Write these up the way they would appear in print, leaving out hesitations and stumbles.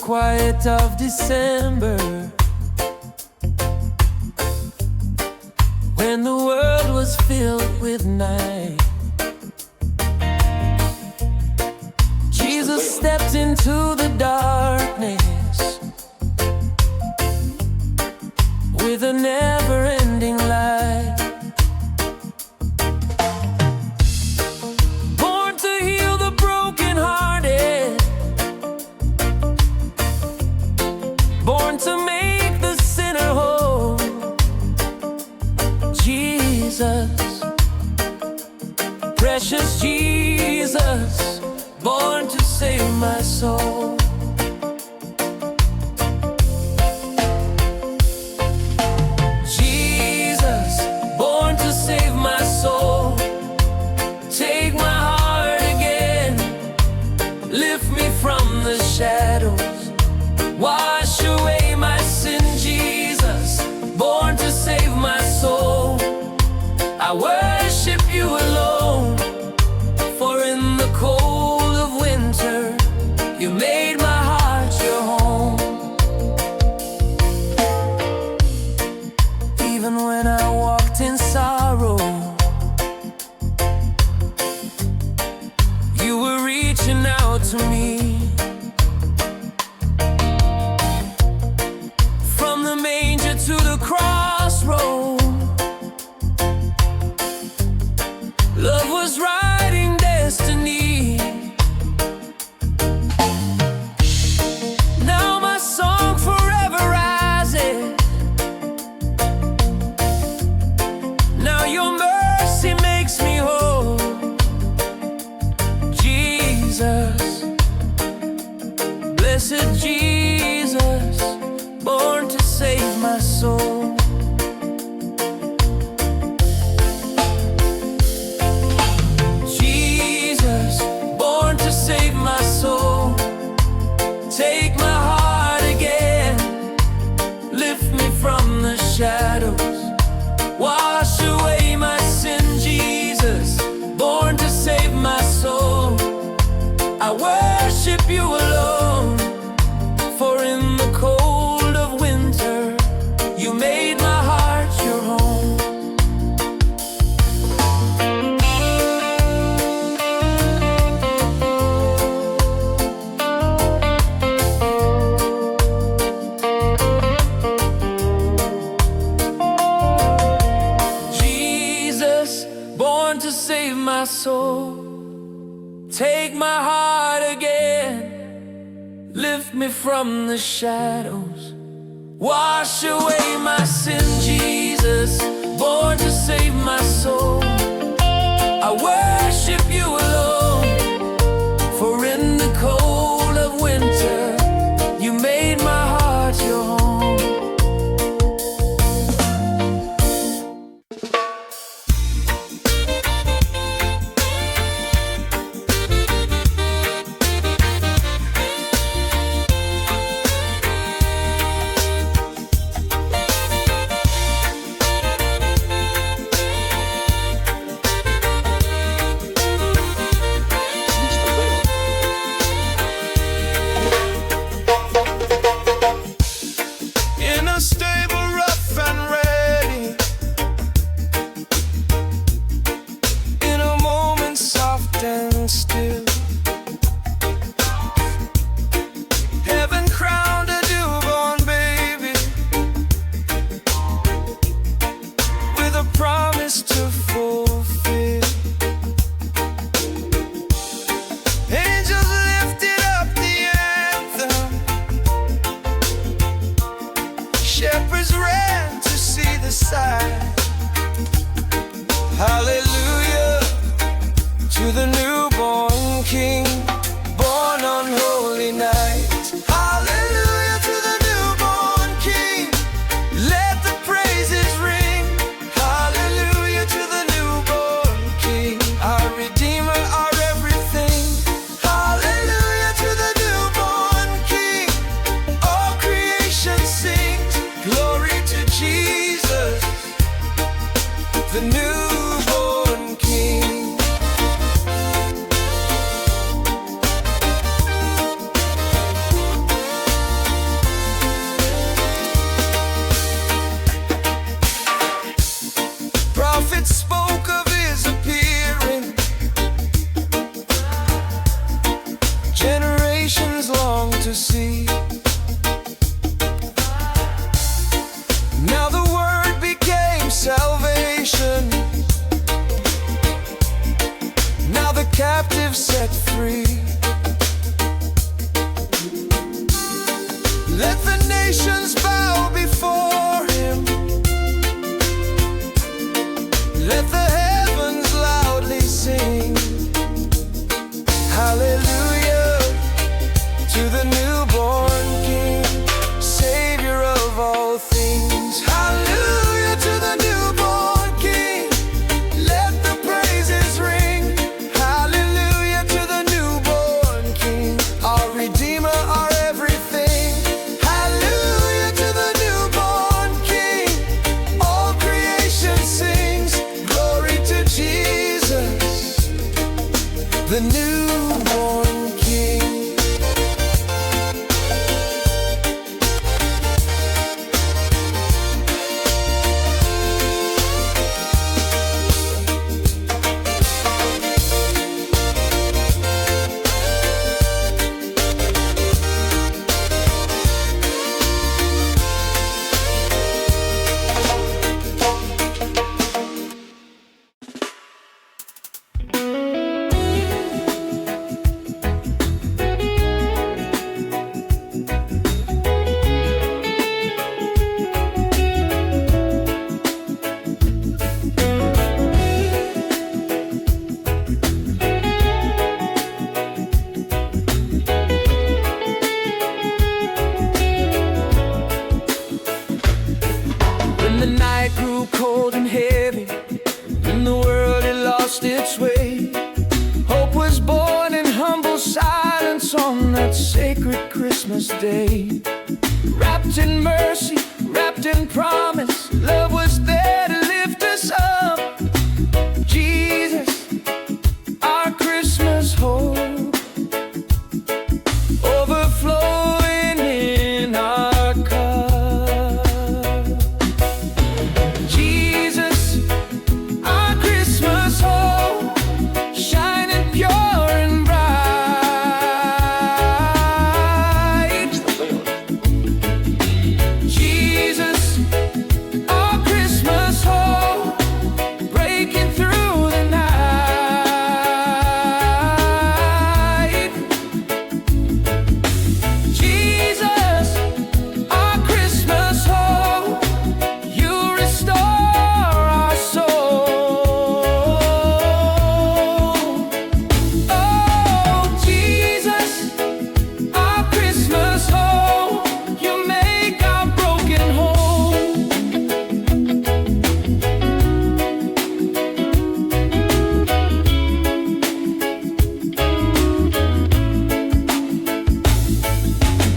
quiet of December, when the world was filled with night, Jesus stepped into the darkness with a never-ending light. Born to heal the broken-hearted, born to make the sinner whole. Jesus, precious Jesus, born to save my soul. Jesus, born to save my soul. Take my heart again, lift me from the shadows, wash away my sin. Jesus, born to save my soul. I worship you alone, for in the cold of winter you made my heart your home. Even when I walked in sorrow, you were reaching out to me. From the manger to the crossroad, love was writing destiny. Now my song forever rises. Now your mercy makes me whole. Jesus, blessed Jesus, born to save my soul. Save my soul. Take my heart again, lift me from the shadows, wash away my sin. Jesus, born to save my soul. I worship you alone, for in the cold of winter you made my heart your home. Born to save my soul. Take my heart again, lift me from the shadows, wash away my sin. Jesus, born to save my soul. I worship you alone, for in the cold of winter you made my heart your home. nations long to see. Now the word became salvation. Now the captive set free. Let the nations bow before him. Let the heavens loudly sing. Hallelujah to the newborn King, Savior of all things. Hallelujah to the newborn King. Let the praises ring. Hallelujah to the newborn King, our Redeemer, our everything. Hallelujah to the newborn King. All creation sings glory to Jesus, the newborn King. The night grew cold and heavy, in the world it lost its way. Hope was born in humble silence on that sacred Christmas day. Wrapped in mercy, wrapped in promise, love was there to lift us up. Jesus, our Christmas hope, overflowing in our cup. Jesus, our Christmas hope, shining pure and bright. Jesus, our Christmas hope, breaking through the night. Jesus, our Christmas hope, you restore our soul. Oh, Jesus, our Christmas hope, you make our broken home.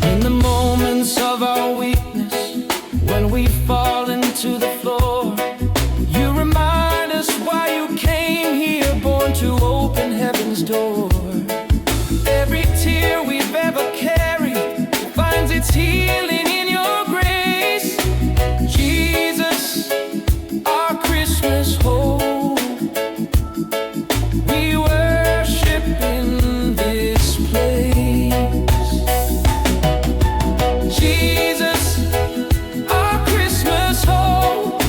In the moments of our weakness, when we fall into the floor, you remind us why you came here, born to open heaven's door. Every tear we've ever carried finds its healing in your grace. Jesus, our Christmas hope, we worship in this place. Jesus, our Christmas hope,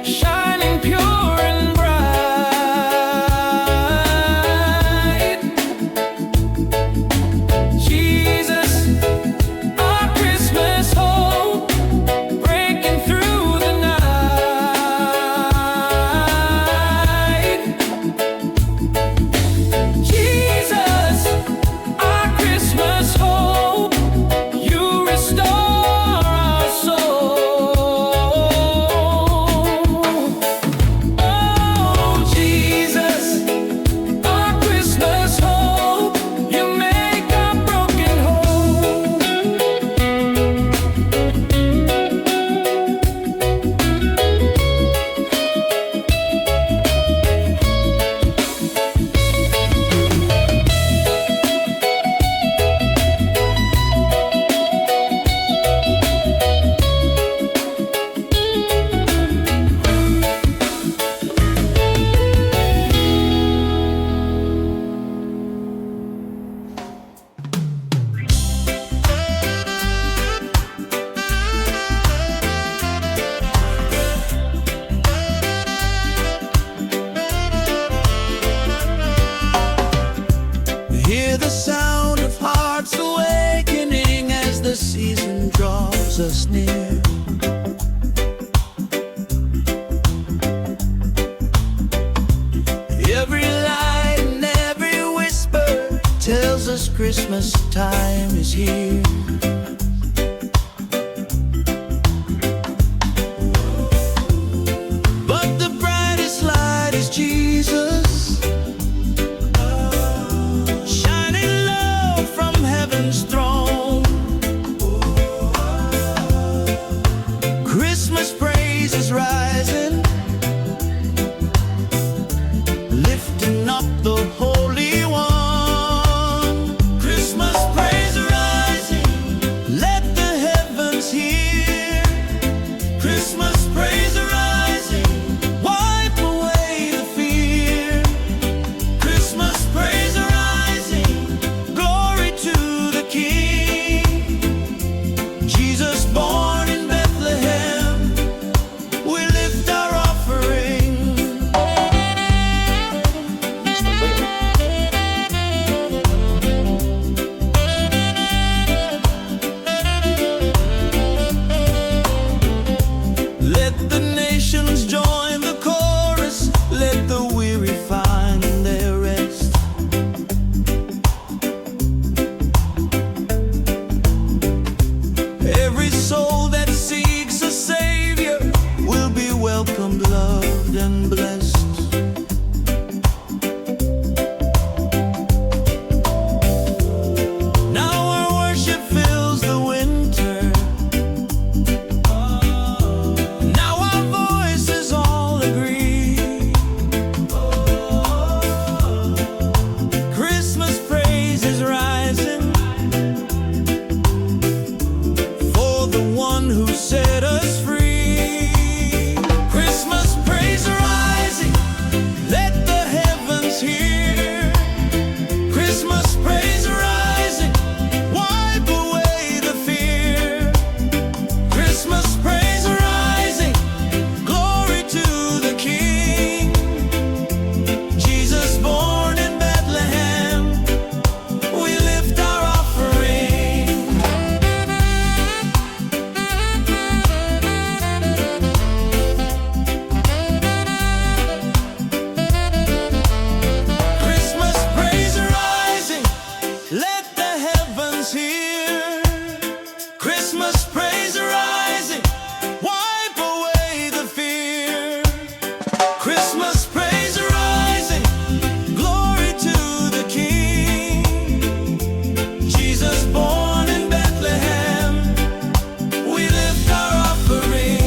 shining pure and bright. Jesus, our Christmas Christmas time is here. But the brightest light is Jesus, shining low from heaven's throne. Christmas praise is rising, lifting up the Holy One. Christmas praise rising, let the heavens hear. Christmas praise rising, wipe away the fear. Christmas praise rising, glory to the King. Jesus born in Bethlehem, we lift our offering. Let the nations join the chorus, let the weary find their rest. Every soul that seeks a Savior will be welcomed, loved, and blessed. Now our worship fills the winter. Now our voices all agree. Christmas praise is rising for the one who set us free. Christmas praise rising, let the heavens hear. Christmas praise rising, wipe away the fear. Christmas praise rising, glory to the King. Jesus born in Bethlehem, we lift our offering. Christmas praise rising, let the heavens hear. Christmas praise rising, wipe away the fear. Christmas praise rising, glory to the King. Jesus born in Bethlehem, we lift our offering.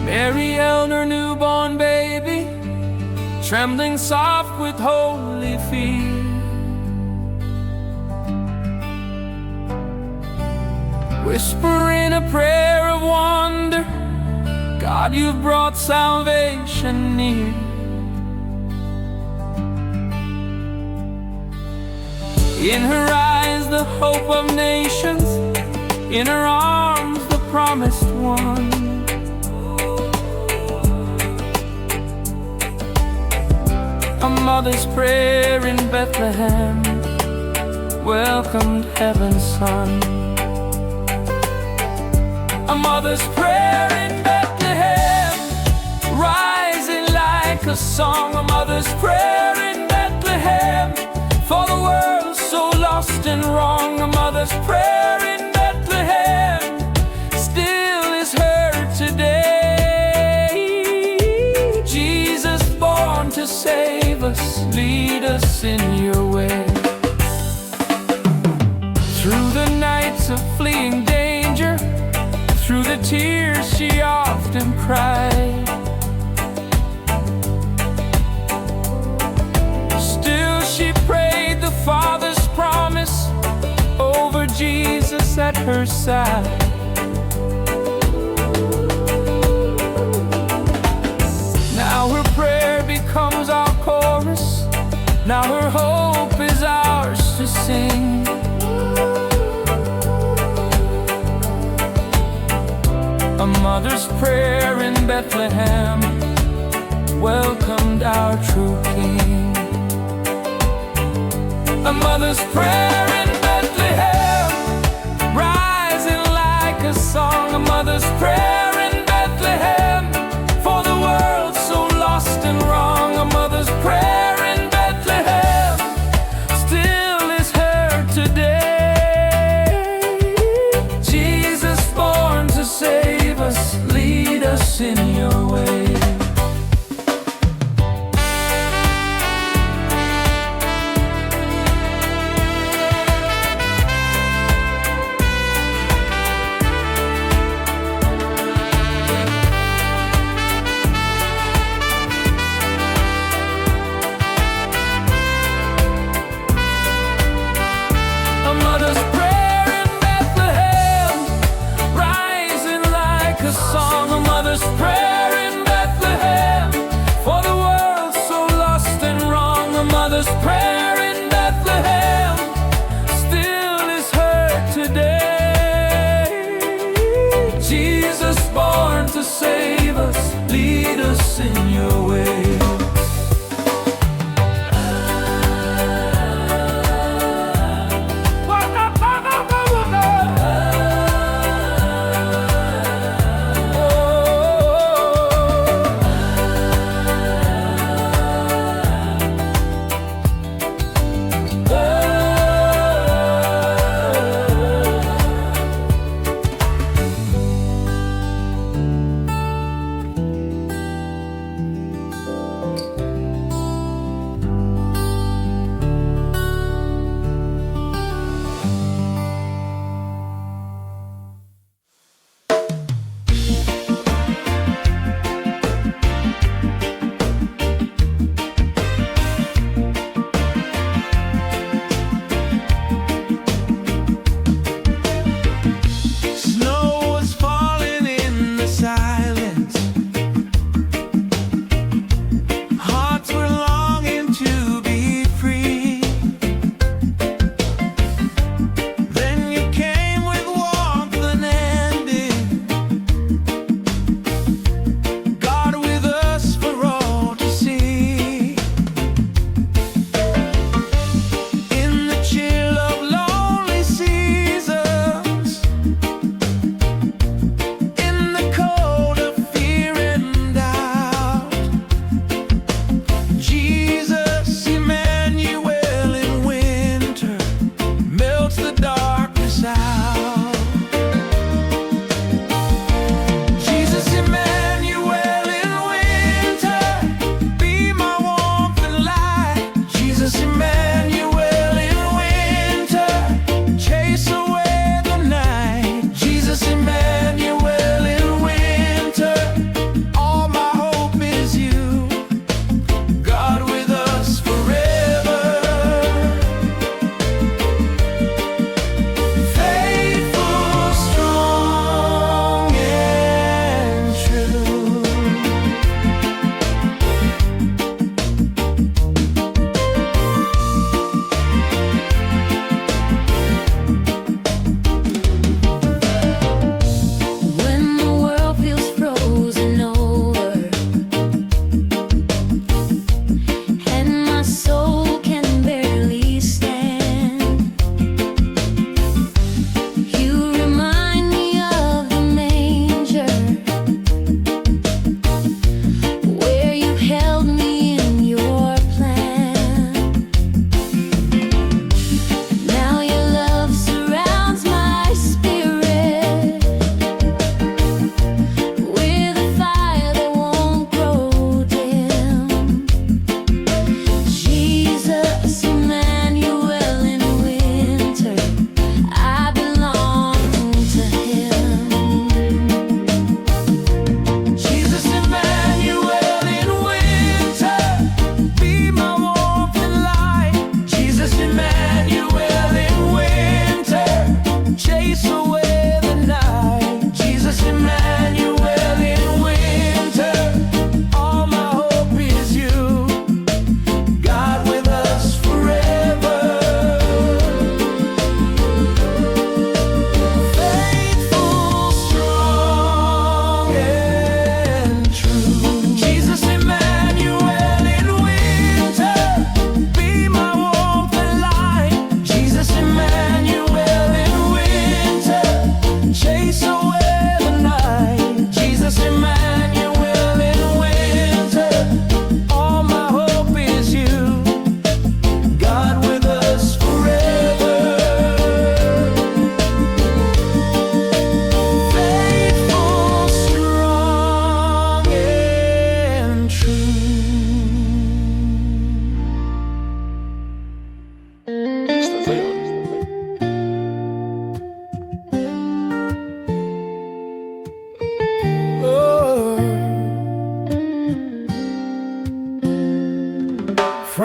Mary held her newborn baby, trembling soft with holy fear. Whispering a prayer of wonder, God, you've brought salvation near. In her eyes the hope of nations, in her arms the promised one. A mother's prayer in Bethlehem welcomed heaven's son. A mother's prayer in Bethlehem, rising like a song. A mother's prayer in Bethlehem, for the world so lost and wrong. A mother's prayer in Bethlehem still is heard today. Jesus born to save us, lead us in your way. Through the nights of fleeing danger, through the tears she often cried, still she prayed the Father's promise over Jesus at her side. Now her hope is ours to sing. A mother's prayer in Bethlehem welcomed our true King. A mother's prayer in Bethlehem, rising like a song. A mother's prayer in Bethlehem, for the world so lost and wrong. A mother's prayer in Bethlehem still is heard today. Jesus born to save us, lead us in your way. A mother's prayer in Bethlehem, rising like a song. A mother's prayer in Bethlehem, for the world so lost and wrong. A mother's prayer in Bethlehem still is heard today. Jesus born to save us, lead us in your way.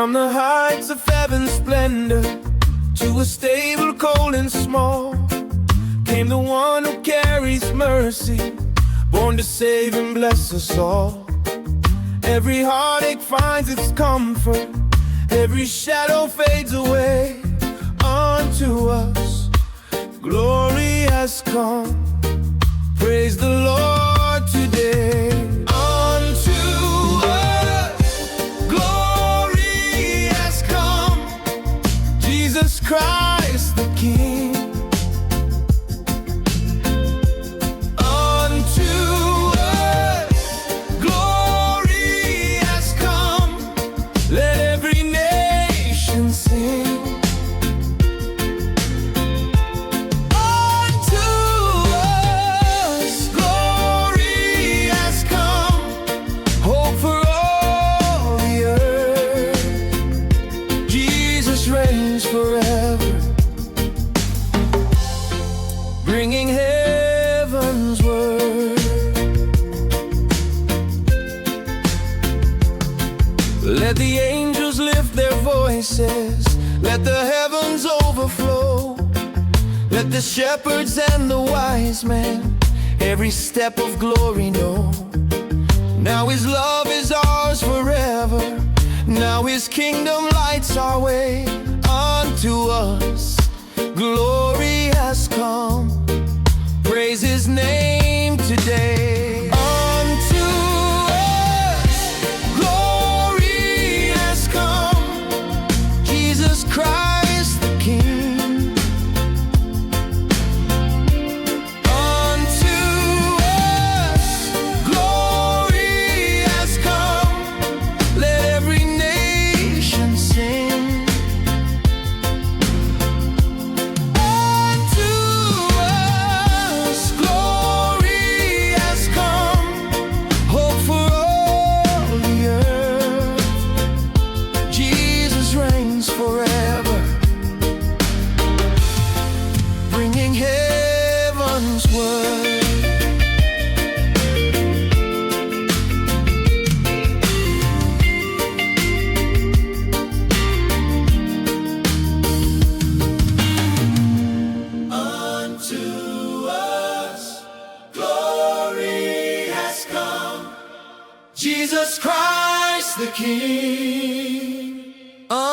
From the heights of heaven's splendor to a stable cold and small, came the one who carries mercy, born to save and bless us all. Every heartache finds its comfort, every shadow fades away. Unto us glory has come, praise the Lord today. Unto us glory has come, Jesus Christ the King. Unto us glory has come, let every nation sing. Forever, bringing heaven's word. Let the angels lift their voices, let the heavens overflow. Let the shepherds and the wise men every step of glory know. Now His love is ours forever, now His kingdom lights our way. Unto us glory has come, praise His name today. Unto us glory has come, Jesus Christ the King. Unto us glory has come, let every nation sing. Jesus Christ the King. Unto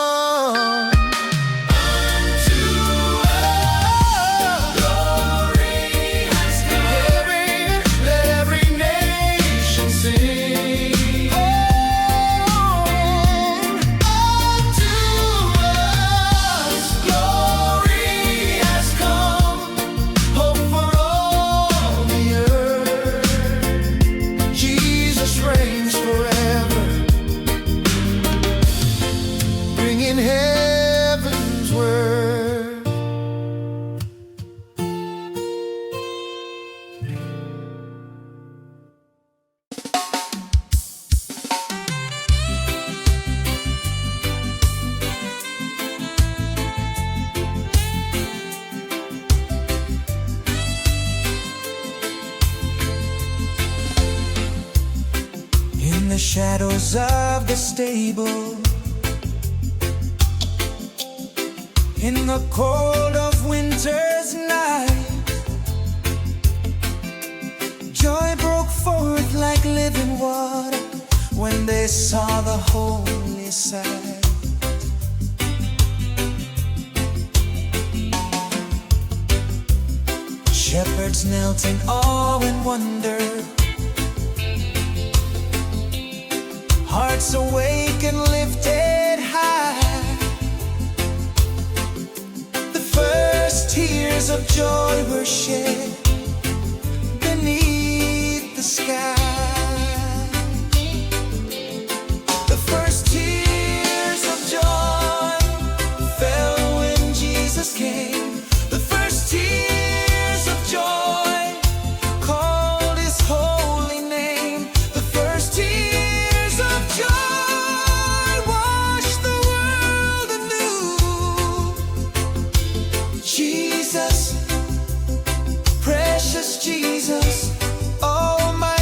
us glory has come. Let every nation sing. Unto us glory has come, hope for all the earth. Jesus reigns forever, bringing heaven's word. In the shadows of the stable, in the cold of winter's night, joy broke forth like living water when they saw the holy sight. Shepherds knelt in awe and wonder, hearts awake and lifted high. The first tears of joy were shed beneath the sky. The first tears of joy fell when Jesus came. The first tears of joy called His holy name. The first tears of joy washed the world anew. Jesus, precious Jesus, oh my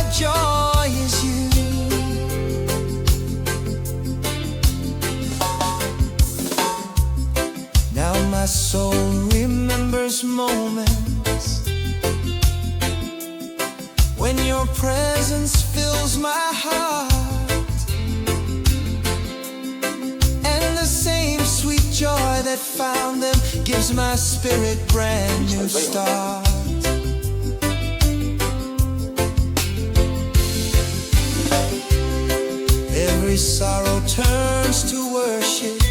when your presence fills my heart, and the same sweet joy that found them gives my spirit brand new start. Every sorrow turns to worship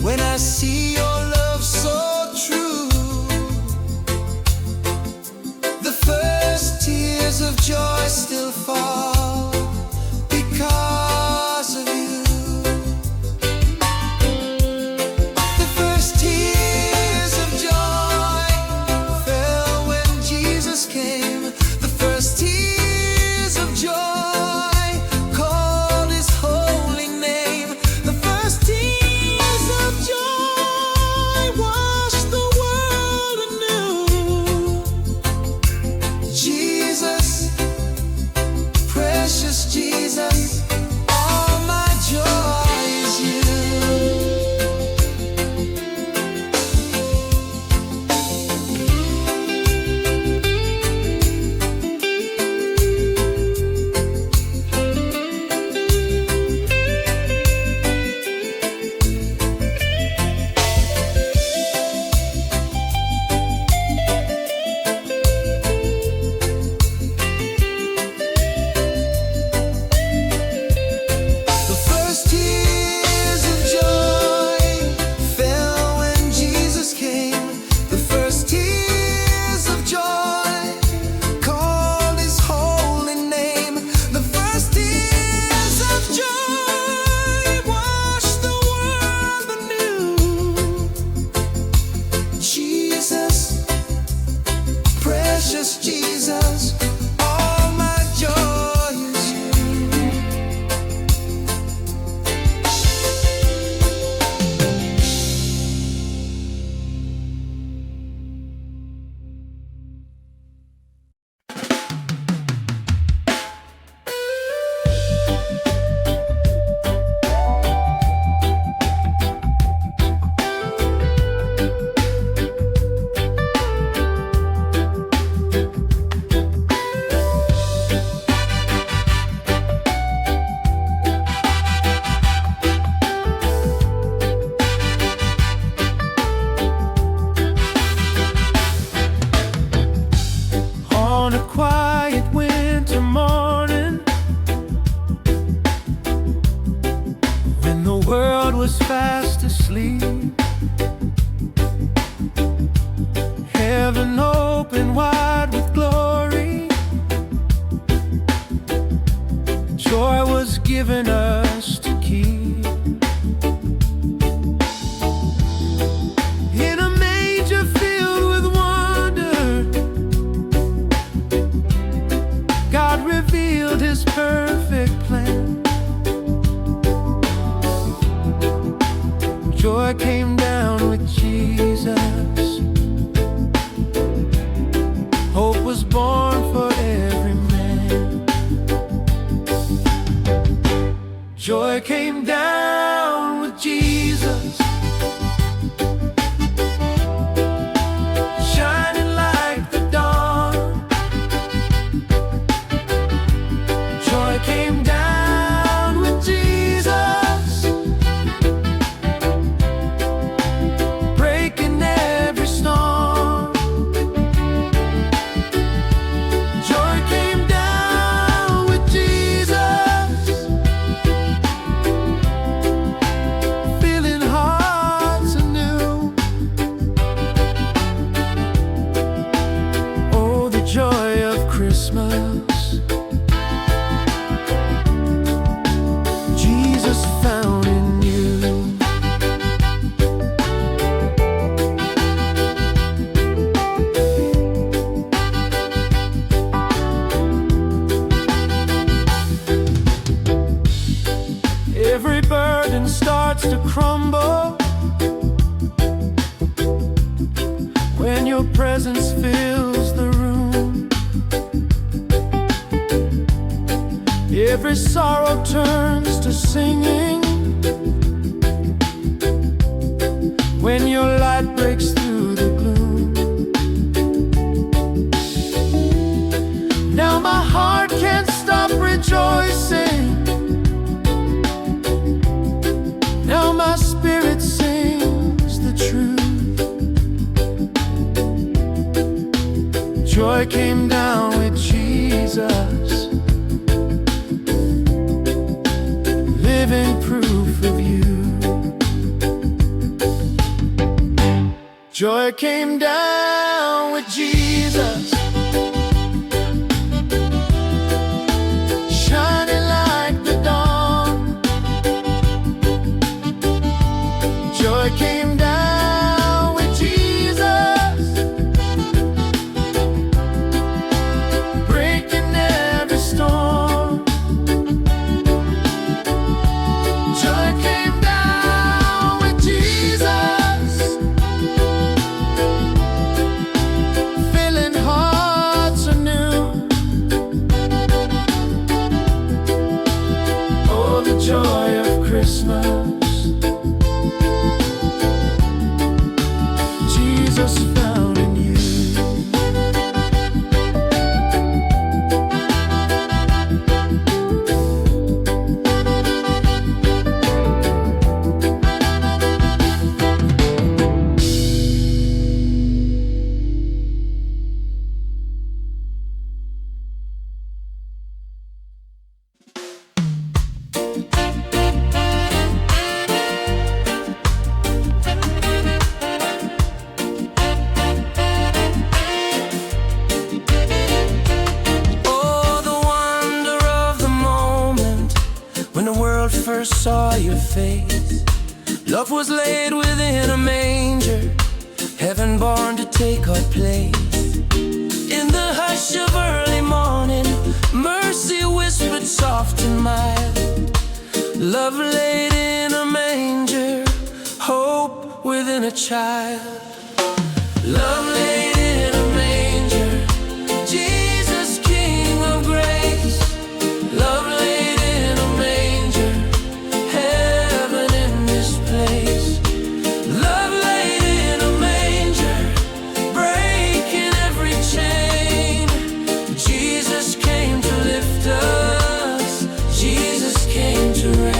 when I see your love so true. The first tears of joy still fall because of you. The first tears of joy fell when Jesus came. The first tears of joy called his holy name. The first tears of joy washed the world anew. Jesus, precious Jesus, all my joy is you. The first tears of joy fell when Jesus came. The first tears of joy called his holy name. The first tears of joy washed the world anew. Jesus, precious Jesus, all my joy is you. On a quiet winter morning, when the world was fast asleep, heaven opened wide with glory, joy was given us to keep. In a manger filled with wonder, God revealed his perfect plan. Joy came down with Jesus. Hope was born for every man. Joy came down with Jesus, shining like the dawn. Joy came down with Jesus, breaking every storm. Joy came down with Jesus, filling hearts anew. Oh, the joy of Christmas, Jesus found in you. Every burden starts to crumble when your presence fills the room. Every sorrow turns to singing when your light breaks through the gloom. Joy came down with Jesus, living proof of you. Joy came down with Jesus, shining like the dawn. Joy came down with Jesus, breaking every storm. Joy came down with Jesus, filling hearts anew. Oh, the joy of Christmas, Jesus found in you. Oh, the wonder of the moment when the world first saw your face. Love was laid within a manger, heaven born to take our place. In the hush of early morning, mercy whispered soft and mild. Love laid in a manger, hope within a child. Love laid in a manger, Jesus, King of grace. Love laid in a manger, heaven in this place. Love laid in a manger, breaking every chain. Jesus came to lift us, Jesus came to reign.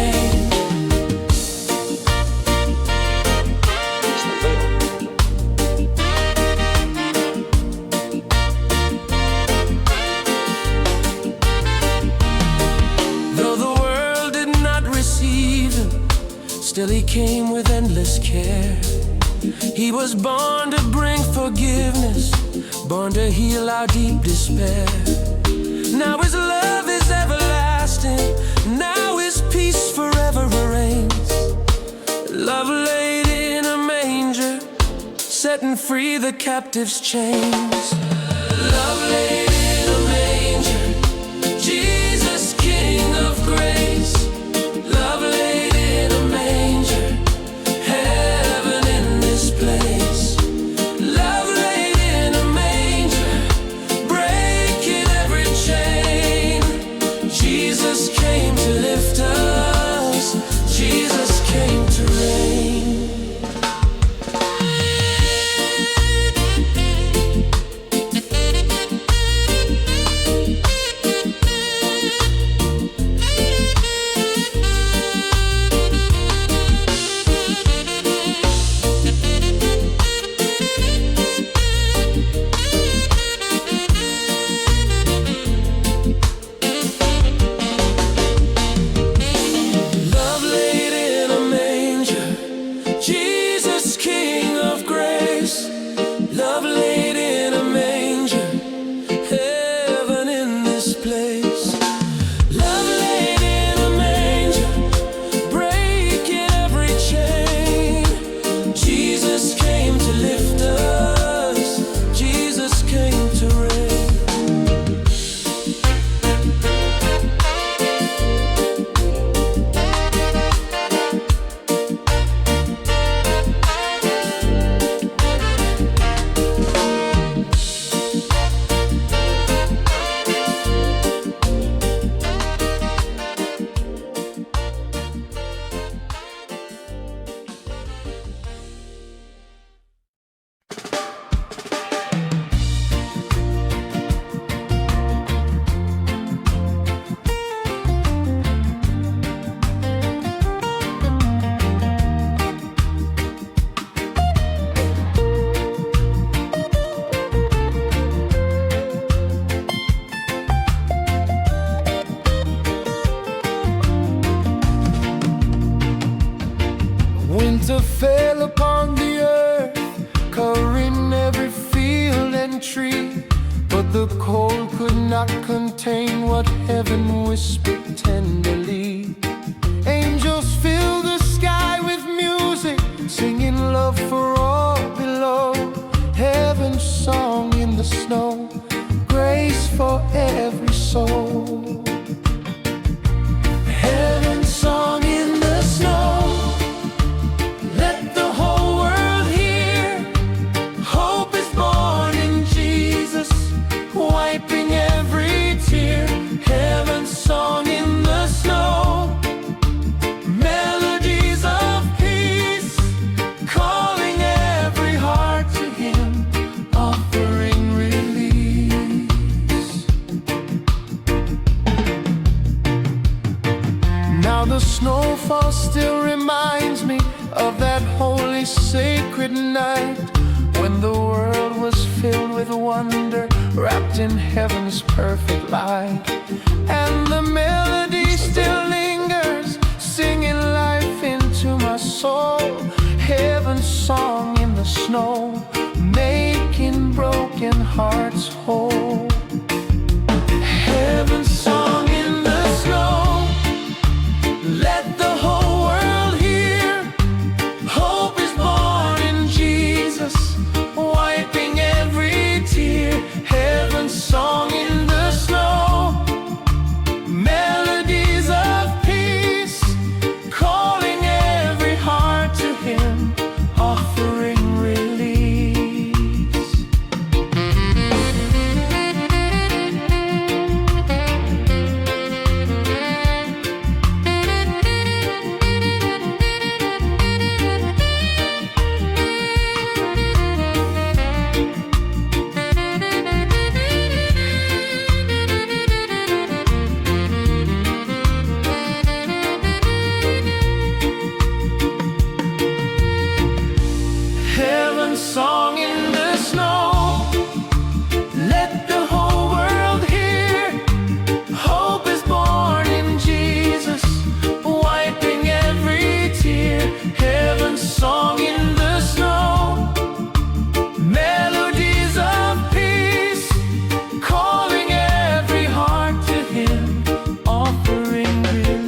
Though the world did not receive him, still he came with endless care. He was born to bring forgiveness, born to heal our deep despair. Now his love is everlasting, now his peace forever reigns. Love laid in a manger, setting free the captive's chains. Love laid in a manger, Jesus, King of grace. Love laid in a manger, heaven in this place. Love laid in a manger, breaking every chain. Jesus came to lift us, Jesus came to reign. gold could not contain what heaven whispered tenderly. Angels fill the sky with music, singing love for all below. Heaven's song in the snow, grace for every soul. Heaven's song in the snow, let the whole world hear. Hope is born in Jesus, wiping every tear. Heaven's song in the snow, melodies of peace, calling every heart to Him, offering release. Now the snowfall still reminds me of that holy sacred night, when the world was filled with wonder, wrapped in heaven's perfect light. And the melody still lingers, singing life into my soul. Heaven's song in the snow, making broken hearts whole. Heaven's song in the snow, let the whole world hear. Hope is born in Jesus, wiping every tear. Heaven's song in the snow, melodies of peace, calling every heart to Him, offering release. Heaven's song in the snow, let the whole world hear. Hope is born in Jesus, wiping every tear. Heaven's song in the snow, melodies of peace, calling every heart to Him, offering release.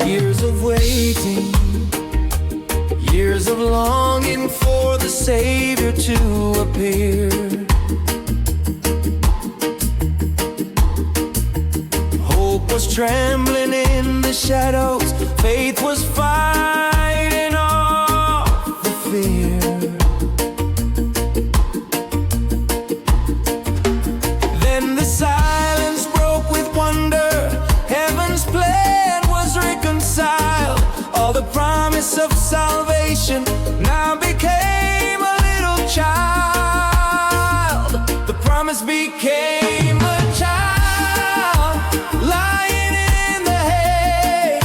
Years of waiting, years of longing for the Savior to appear. Hope was trembling in the shadows, faith was fighting off the fear. Then the silence broke with wonder, heaven's plan was reconciled. All the promise of salvation now became a little child. The promise became a child, lying in the hay.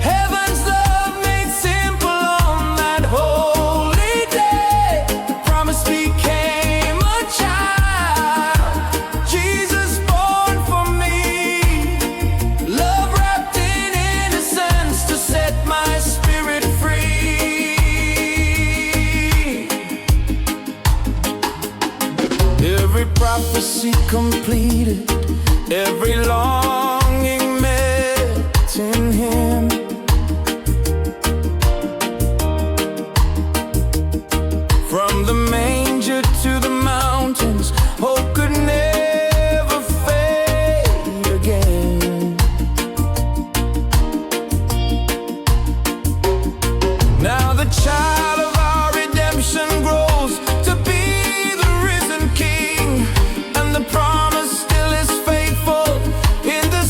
Heaven's love made simple on that holy day. The promise became a child, Jesus born for me. Love wrapped in innocence to set my spirit free. Every prophecy completed, every longing met in Him. From the manger to the mountains, hope could never fade again. Now the child of our redemption grows to be the risen King, and the promise still is faithful in the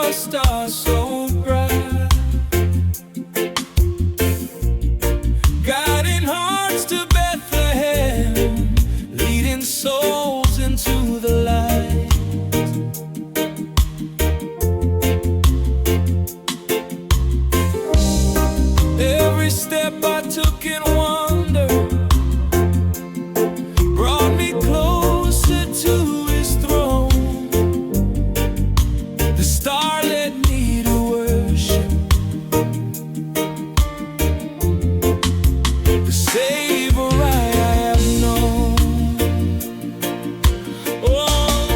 a star so bright, guiding hearts to Bethlehem, leading souls into the light. Every step I took in wonder brought me closer to His throne. The star led me to worship the Savior I have known. Oh,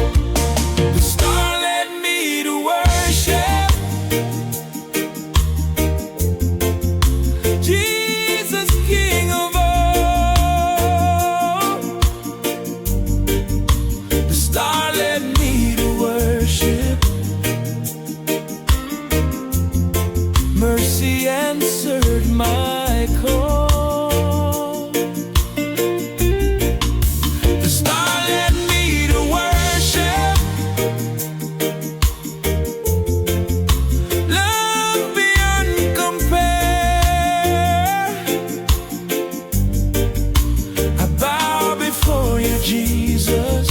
the star led me to worship Jesus, King of all. The star led me to worship. Mercy answered my call. The star led me to worship. Love beyond compare. I bow before you, Jesus.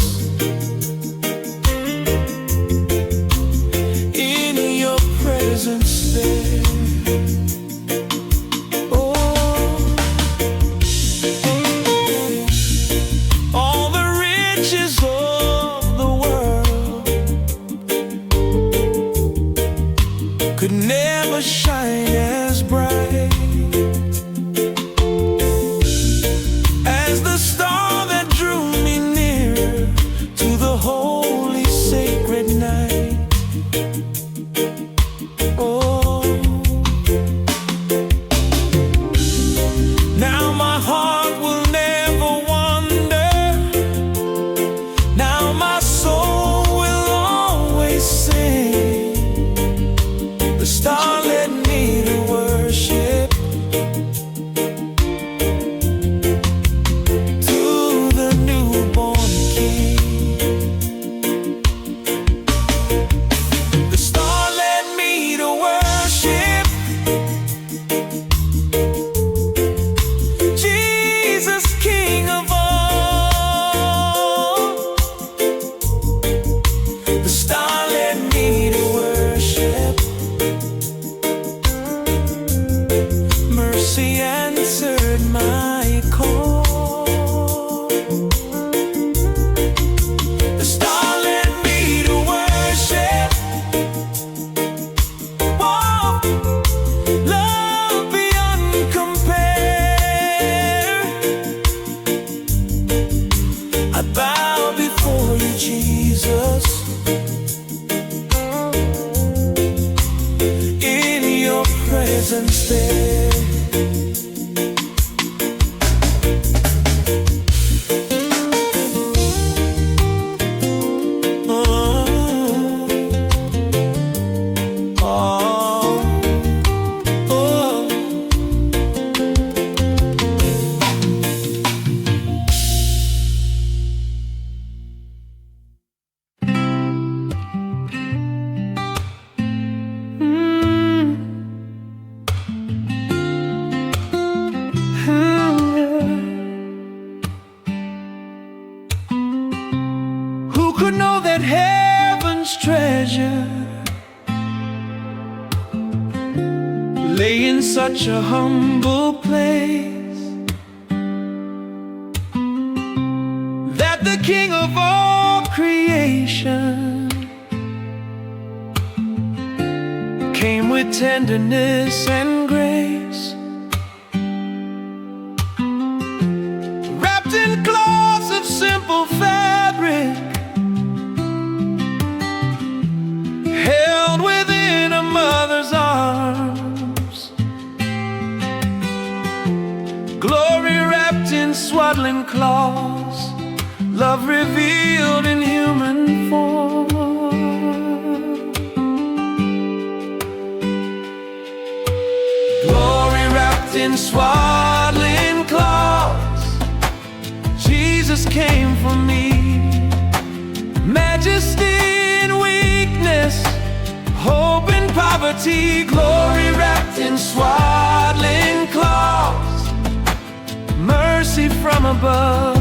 In your presence there. All the riches of the world could never shine as bright as the star that drew me near to the holy sacred night. Oh, now my heart will never wander. Now my soul will always sing. The star led me to worship to the newborn King. The star led me to worship Jesus, King of all. The star led me to worship. Mercy answered my call. The star led me to worship. Whoa, love beyond compare. I bow before you, Jesus. In your presence there. Who could know that heaven's treasure lay in such a humble place, that the King of all creation came with tenderness and grace, wrapped in cloths of simple fabric, held within a mother's arms, glory wrapped in swaddling cloths, love revealed in human form. Glory wrapped in swaddling cloths, Jesus came for me. Majesty in weakness, hope poverty, glory wrapped in swaddling cloths, mercy from above.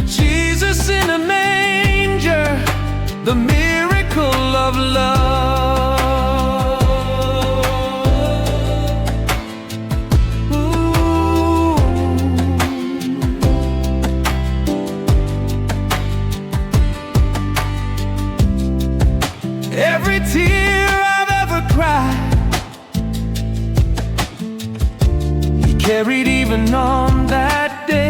Jesus in a manger, the miracle of love. Ooh. Every tear I've ever cried, He carried even on that day.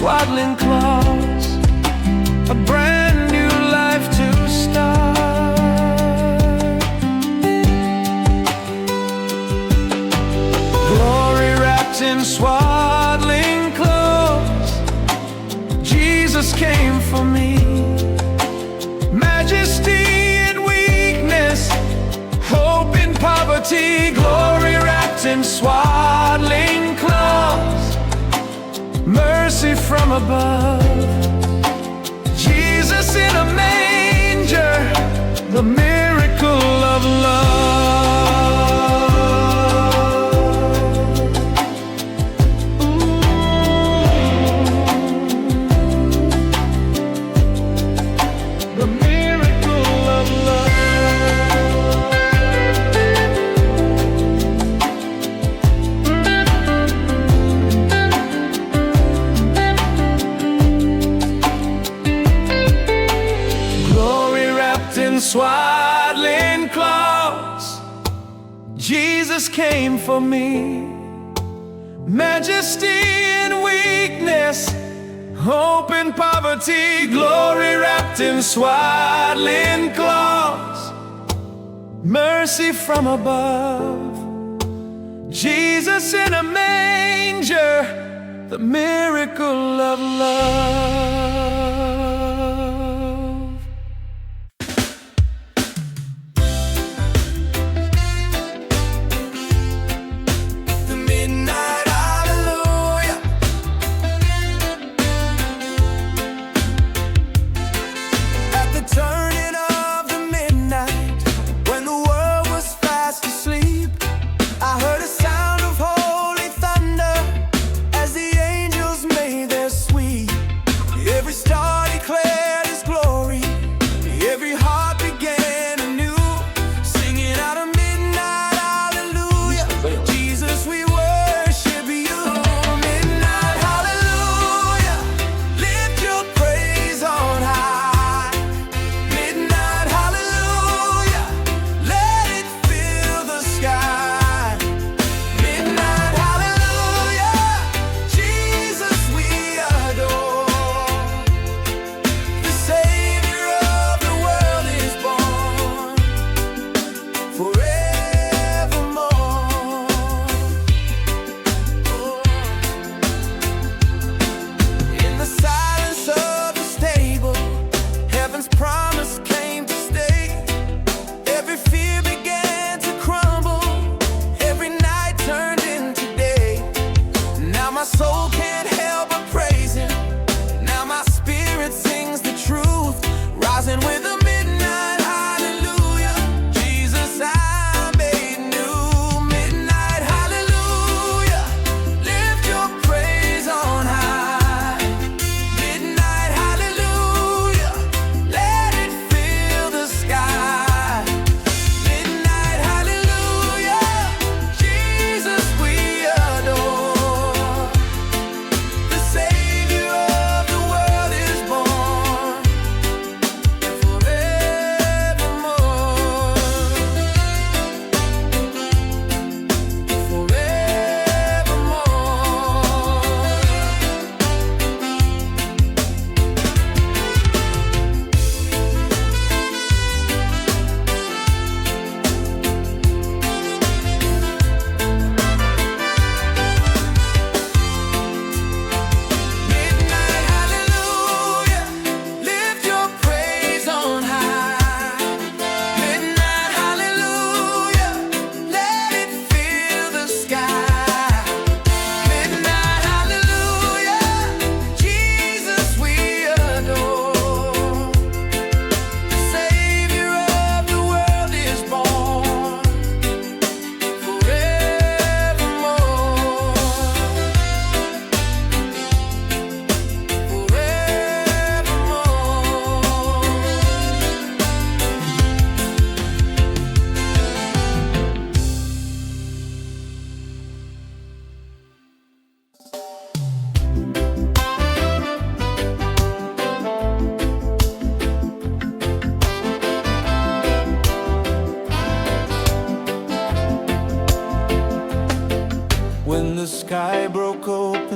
Swaddling clothes, a brand new life to start. Glory wrapped in swaddling clothes, Jesus came for me. Majesty in weakness, hope in poverty, glory wrapped in swaddling clothes, mercy from above. Jesus in a manger, the miracle of love. Ooh. The miracle of love. Swaddling clothes, Jesus came for me. Majesty in weakness, hope in poverty, glory wrapped in swaddling clothes, mercy from above. Jesus in a manger, the miracle of love. Every star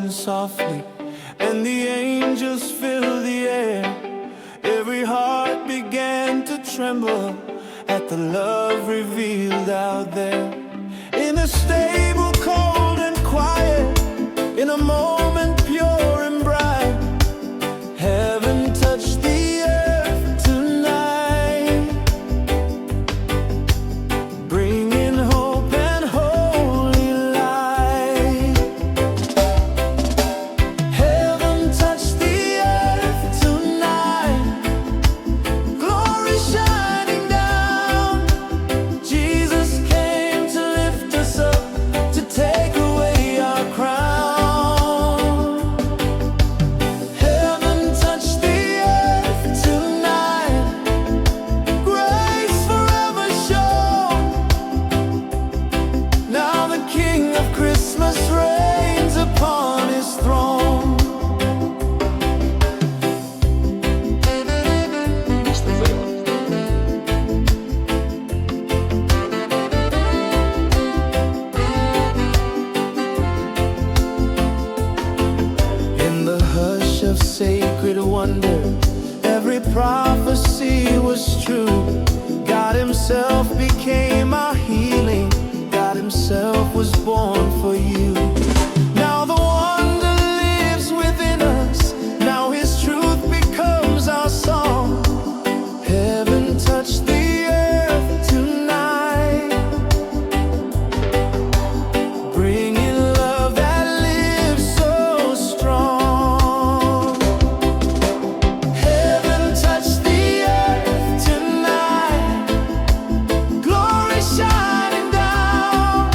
falling softly, and the angels filled the air. Every heart began to tremble at the love revealed out there. In a stable cold and quiet, in a moment pure and bright, heaven touched the earth tonight, bringing hope and holy light. Heaven touched the earth tonight, glory shining down. Jesus came to lift us up, to take away our crown. Heaven touched the earth tonight, grace forever shown. Now the King of Christmas reigns upon his throne. In the hush of sacred wonder, every prophecy was true. God himself became our healing, God himself was born for you. Now the wonder lives within us, now his truth becomes our song. Heaven touched the earth tonight, bringing love that lives so strong. Heaven touched the earth tonight, glory shining down.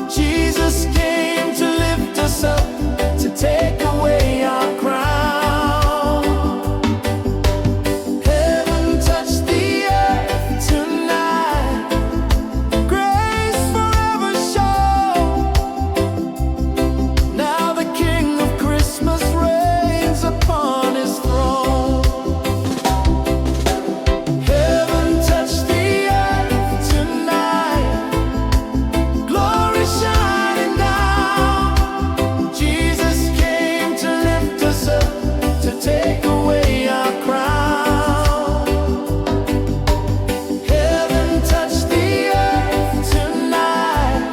Jesus came to lift us up, to take away our crown. Heaven touched the earth tonight, grace forever shown. Now the King of Christmas reigns upon his throne. Heaven touched the earth tonight, glory shining down. Jesus came to lift us up, to take away our crown. Heaven touched the earth tonight,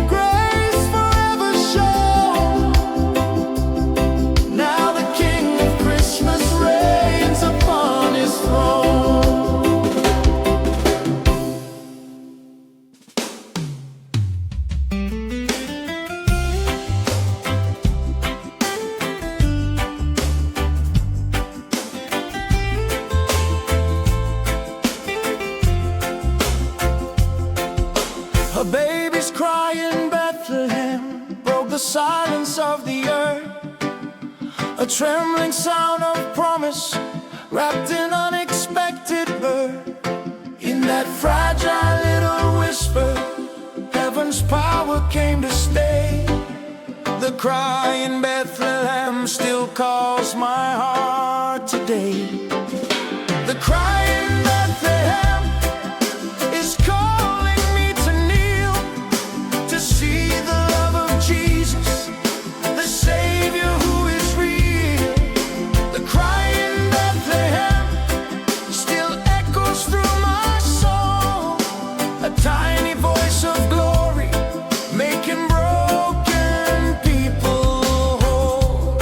grace forever shown. Now the King of Christmas reigns upon his throne. A baby's cry in Bethlehem broke the silence of the earth. A trembling sound of promise wrapped in unexpected birth. In that fragile little whisper, heaven's power came to stay. The cry in Bethlehem still calls my heart today. The cry in Bethlehem is calling me to kneel, to see the love of Jesus, the Savior who is real. The cry in Bethlehem still echoes through my soul, a tiny voice of glory, making broken people whole.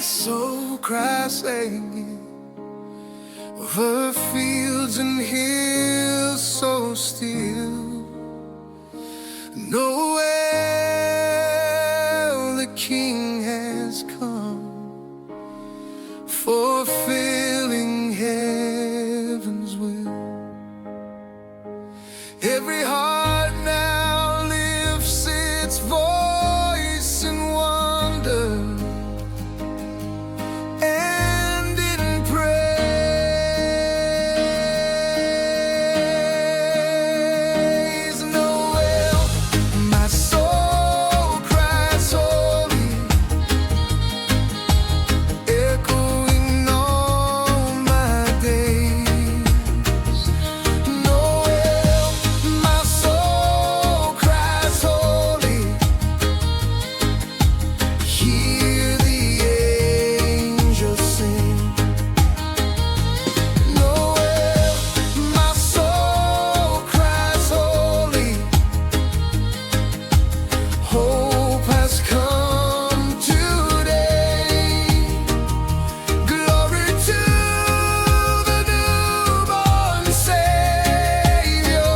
soul cries singing over fields and hills so still. Noel, the King has come, fulfilling heaven's will. Every heart now lifts its voice in wonder and in praise. Noel, my soul cries holy, echoing all my days. Noel, my soul cries holy, hear the angels sing. Noel, my soul cries holy, hope has come today. Glory to the newborn Savior,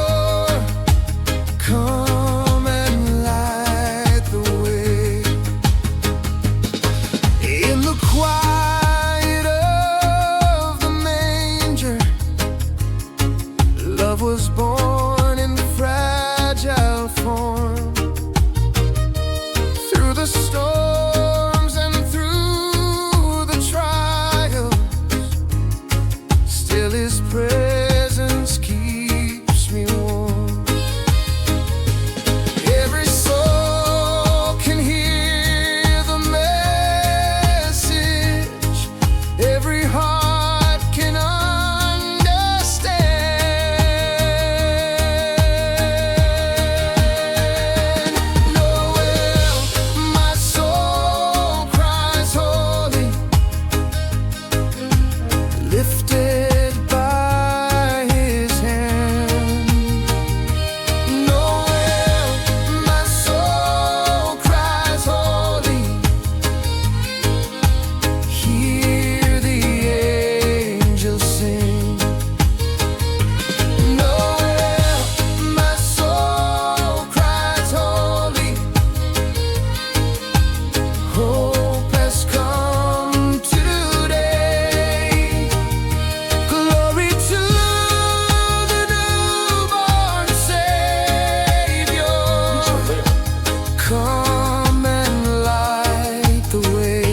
come and light the way. In the quiet of the manger, love was born in fragile form. Through the storms and through the trials, still His presence keeps me warm. Every soul can hear the message, every heart can understand. Noel, my soul cries holy, lifted by His hand. Noel, my soul cries holy, hear the angels sing. Noel, my soul cries holy, hope has come today. Glory to the newborn Savior, come and light the way.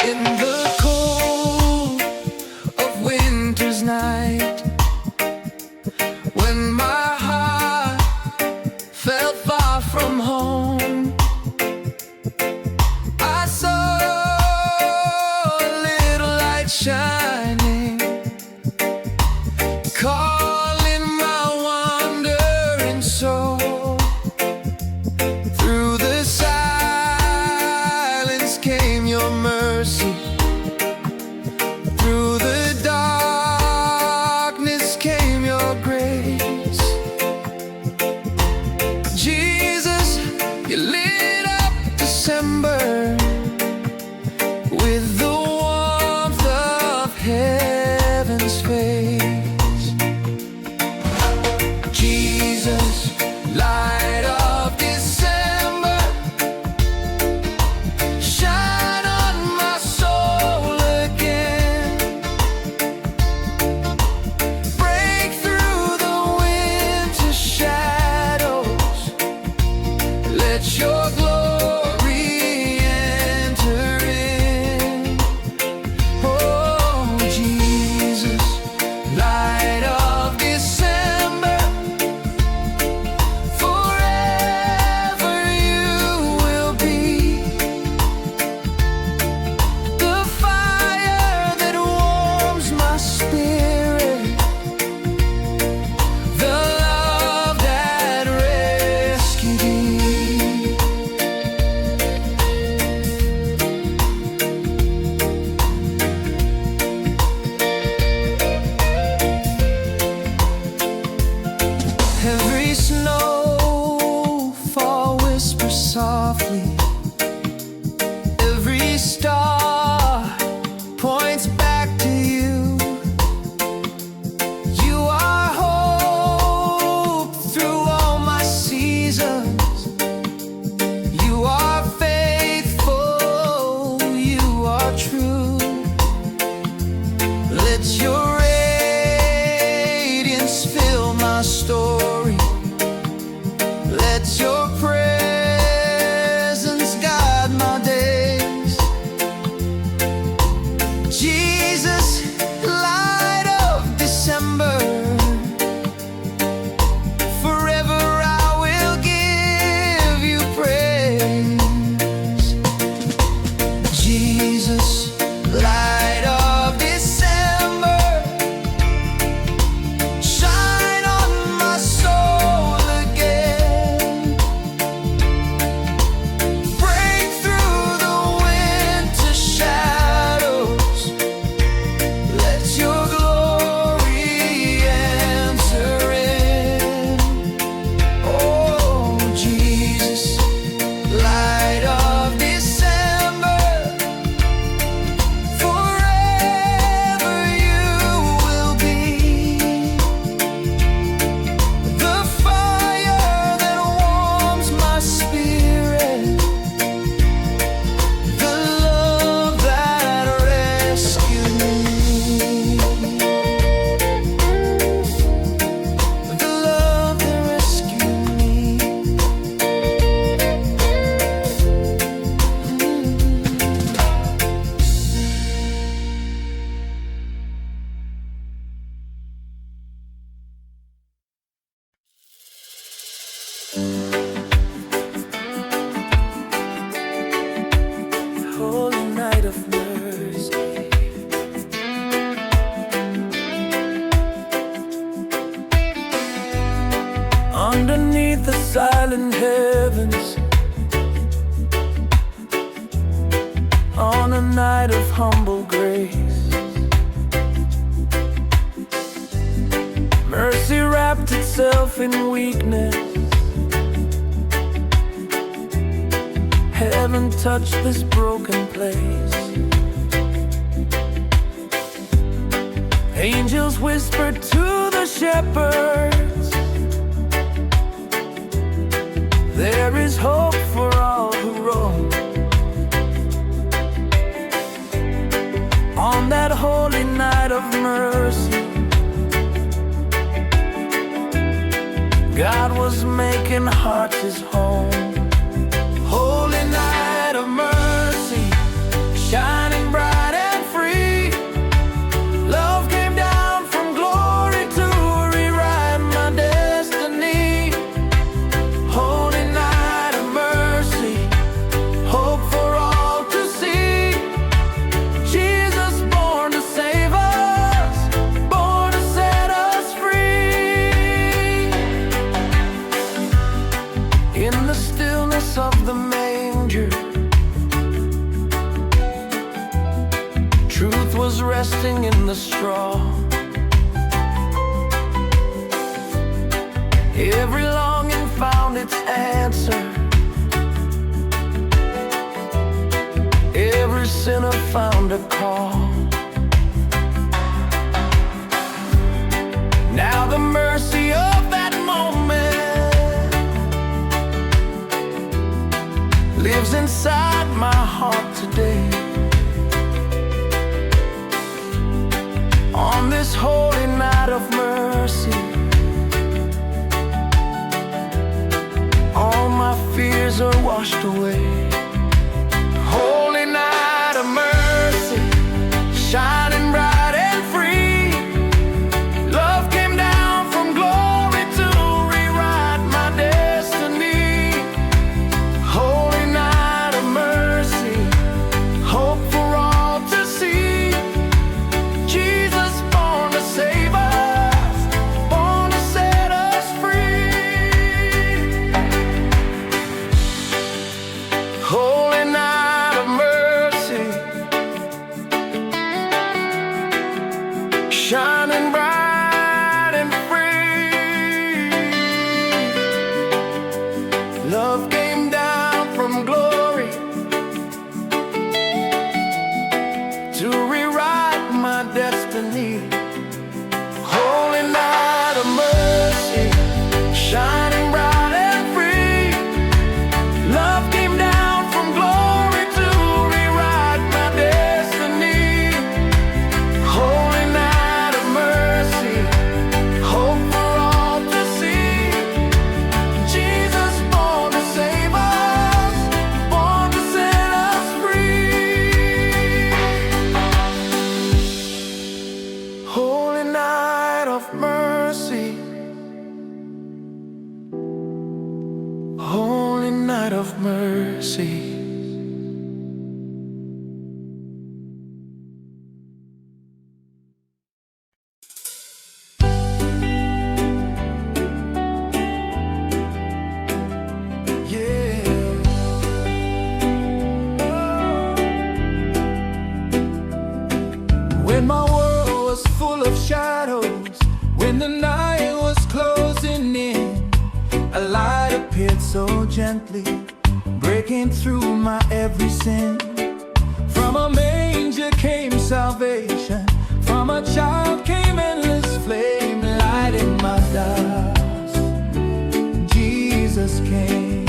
In the cold of winter's night, when my heart felt far from home, I saw a little light shining, calling my wandering soul. Through the silence came your mercy, through the darkness came your grace. Jesus, you lit up December with the warmth of heaven's face. Jesus, light of December, shine on my soul again. Break through the winter shadows, let your glory enter holy night of mercy. Underneath the silent heavens, on a night of humble grace, mercy wrapped itself in weakness. Heaven touched this broken place. Angels whispered to the shepherds, there is hope for all who roam. On that holy night of mercy, God was making hearts His home. Holy night of mercy, shining bright and free. Love came down from glory to rewrite my destiny. Holy night of mercy, hope for all to see. Jesus born to save us, born to set us free. In the stillness of the manger, truth was resting in the straw. Every longing found its answer. Every sinner found a call. Now the mercy of that moment lives inside my heart today. On this holy night of mercy, all my fears are washed away. Holy night of mercy, shining bright and free. Love came down from glory to rewrite my destiny. Holy night of mercy, hope for all to see. Jesus born to save us, born to set us free. Holy night of mercy, shining bright and free. Love came down from glory to rewrite my destiny. Holy night of mercy, shining bright and free. Love came down from glory to rewrite my destiny. Holy night of mercy, hope for all to see. Jesus born to save us, born to set us free. Holy night of mercy, holy night of mercy. When my world was full of shadows, when the night was closing in, a light appeared so gently, breaking through my every sin. From a manger came salvation, from a child came endless flame, light in my darkness. Jesus came.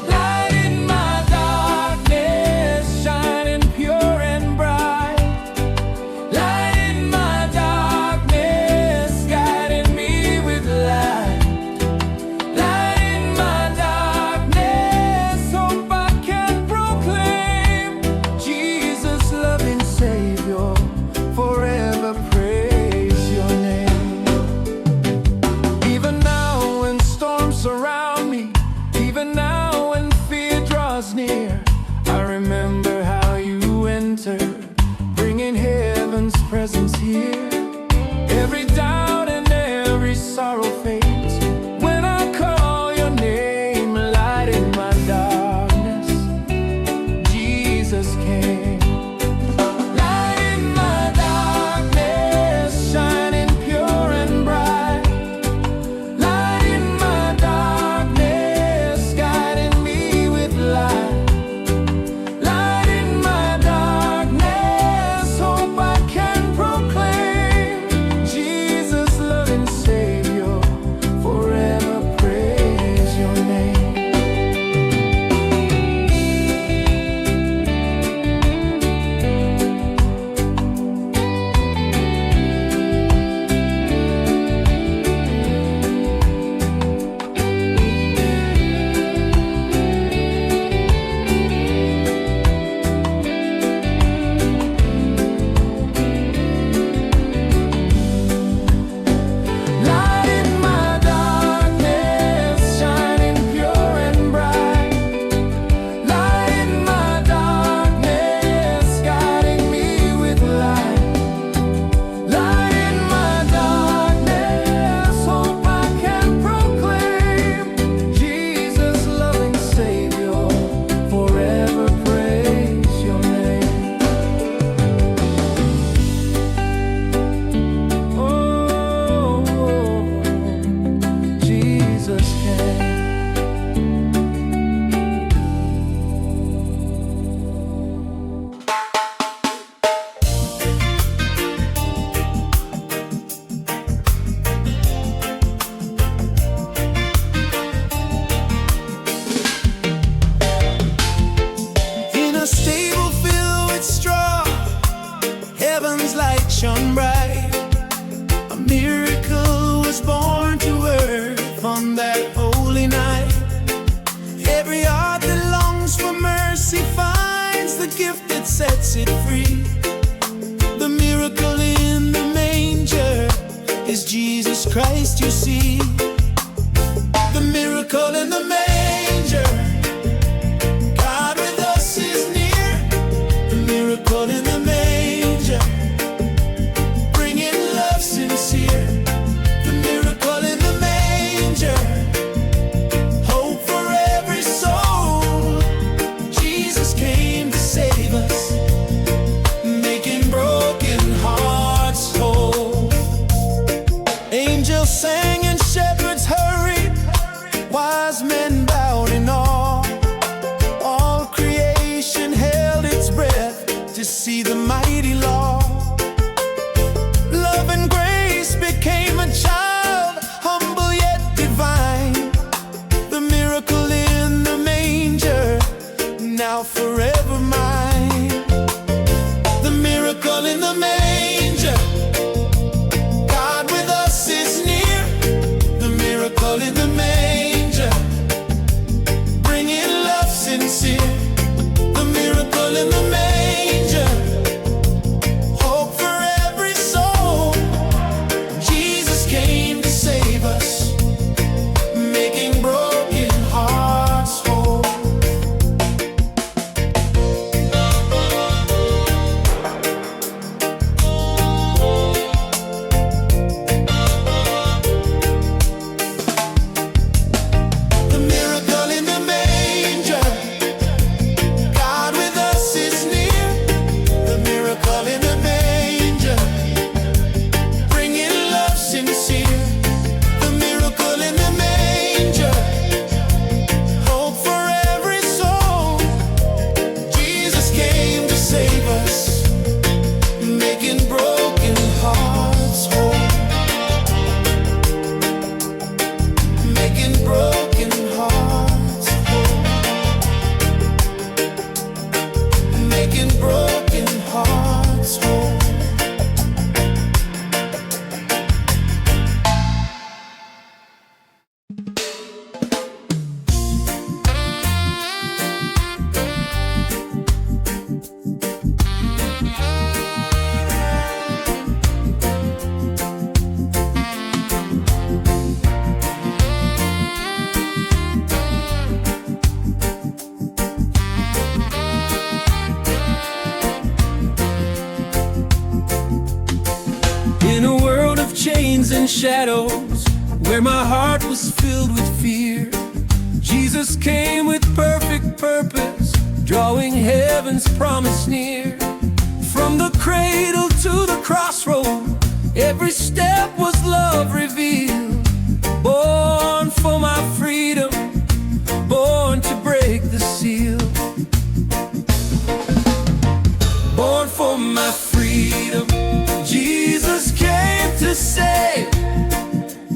Light in my darkness, shining pure and bright. Light in my darkness, guiding me with light. Light in my darkness, hope I can proclaim. his light shone bright. A miracle was born to earth on that holy night. Every heart that longs for mercy finds the gift that sets it free. The miracle in the manger is Jesus Christ, you see. The miracle in the manger, God with us is near. The miracle in the manger, bringing love sincere. The miracle in the manger, hope for every soul. Jesus came to save us, making broken hearts whole. Angels sang and shepherds hurried, wise men bowed in awe. All creation held its breath to see the mighty law. Love and grace became a child, humble yet divine. The miracle in the manger, now forever mine. The miracle in the manger, God with us is near. The miracle in the manger, bringing love sincere. The miracle in the manger, hope for every soul. Jesus came to save us, making broken hearts whole. The miracle in the manger, God with us is near. The miracle in the manger, bringing love sincere. The miracle in the manger, hope for every soul. Jesus came to save us, making broken hearts whole. Making broken hearts whole. Making broken hearts whole. In a world of chains and shadows, where my heart was filled with fear, Jesus came with perfect purpose, drawing heaven's promise near. From the cradle to the crossroad, every step was love revealed. Born for my freedom, born to break the seal. Born for my freedom, Jesus came to save.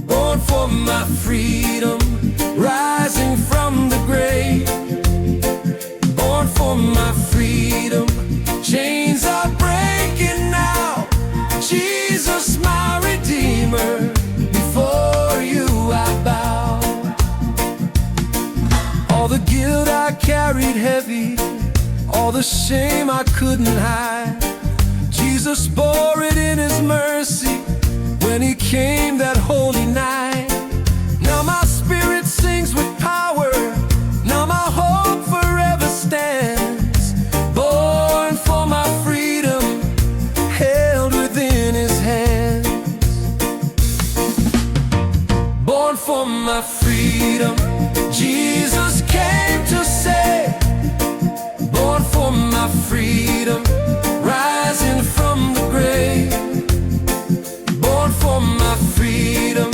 Born for my freedom, rising from the grave. Born for my freedom, chains are breaking now. Jesus, my Redeemer, before you I bow. All the guilt I carried heavy, all the shame I couldn't hide, Jesus bore it in his mercy when he came that holy night. Now my spirit sings with power, now my hope forever stands. Born for my freedom, held within his hands. Born for my freedom, Jesus came to save. Born for my freedom, rising from the grave. Born for my freedom,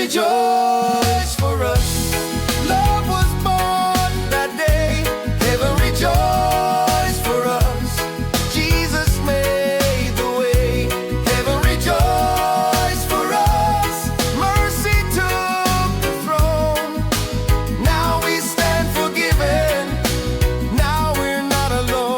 rejoiced for us. Love was born that day. Heaven rejoiced for us. Jesus made the way. Heaven rejoiced for us. Mercy took the throne. Now we stand forgiven. Now we're not alone.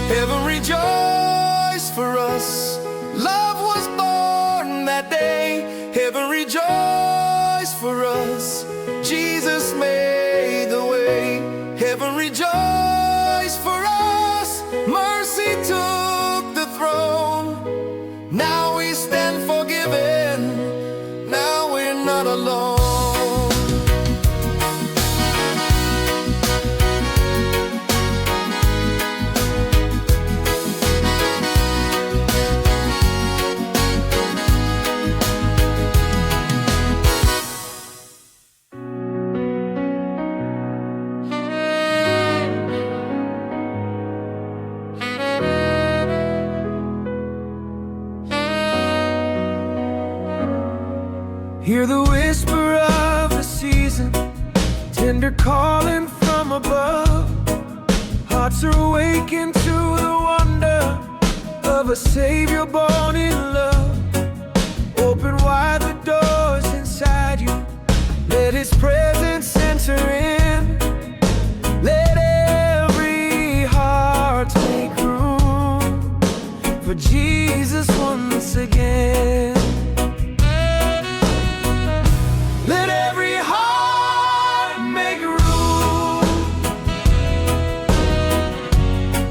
Heaven rejoiced for us. Love was born that day. Heaven rejoiced for us. Jesus made the way. Heaven rejoiced for us. Mercy took the throne. Now we stand forgiven. Now we're not alone. Hear the whisper of the season, tender calling from above. Hearts are awakened to the wonder of a Savior born in love. Open wide the doors inside you. Let His presence enter in. Let every heart make room for Jesus once again. Let every heart make room.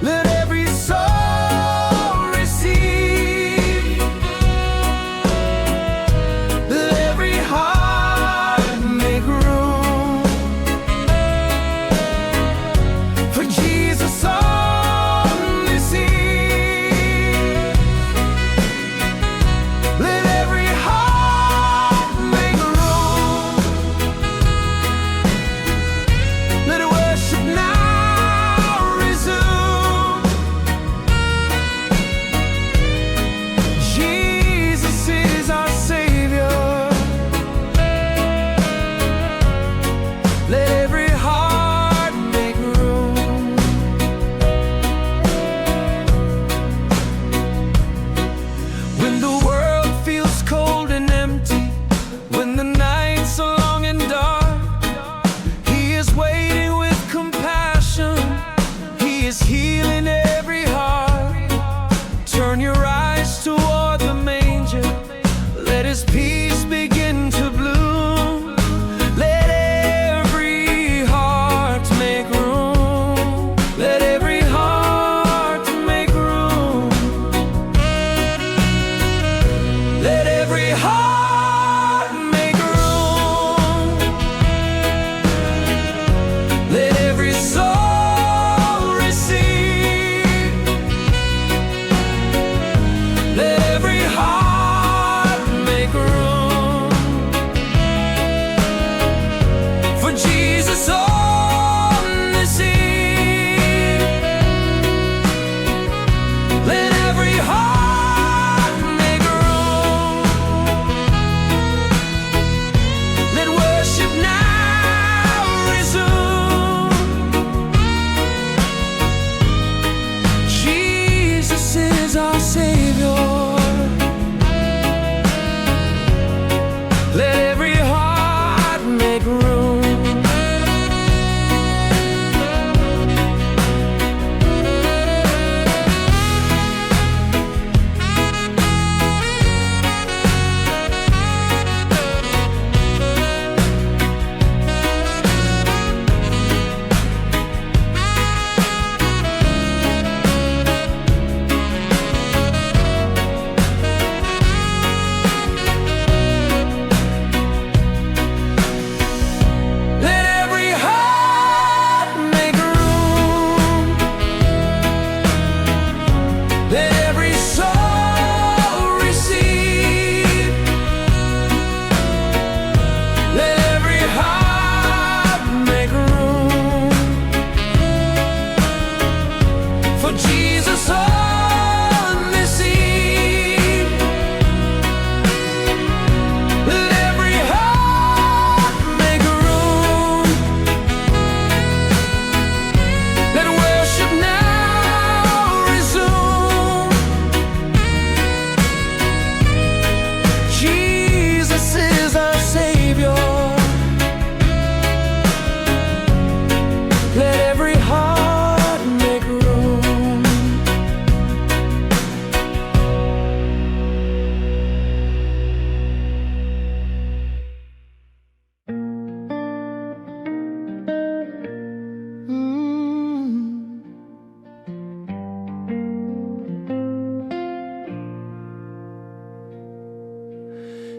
Let every soul receive. Let every heart make room for Jesus on this eve. Let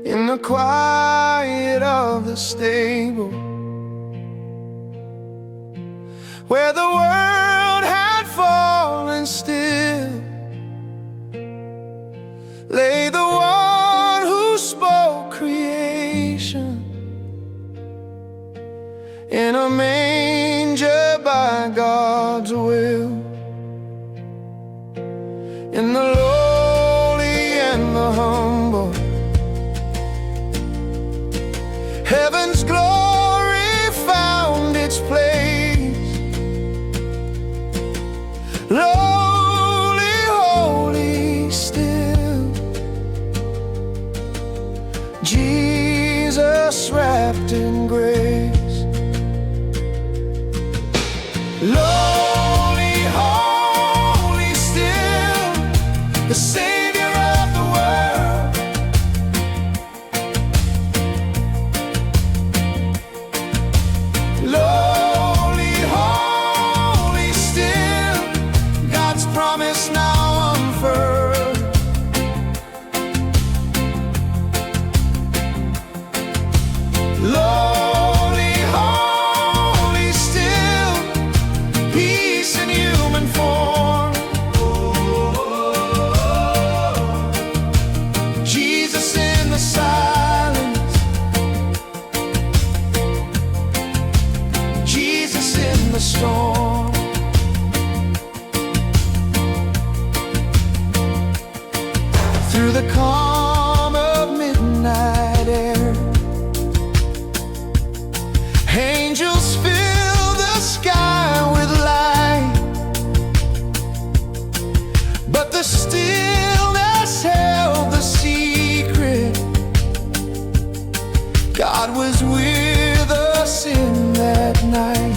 in the quiet of the stable, where the world had fallen still, lay the one who spoke creation in a manger by God's will. In the lowly and the humble, heaven's glory found its place. Lowly, holy, still, Jesus wrapped in grace. Lowly, holy, still, the Savior of the world. Lowly, holy, still, God's promise now unfurled. Lowly, holy, still, peace in human form. Jesus in the silence, Jesus in the storm. Through the calm of midnight air, angels fill the sky with light, but the stillness held the secret. God was with us in that night.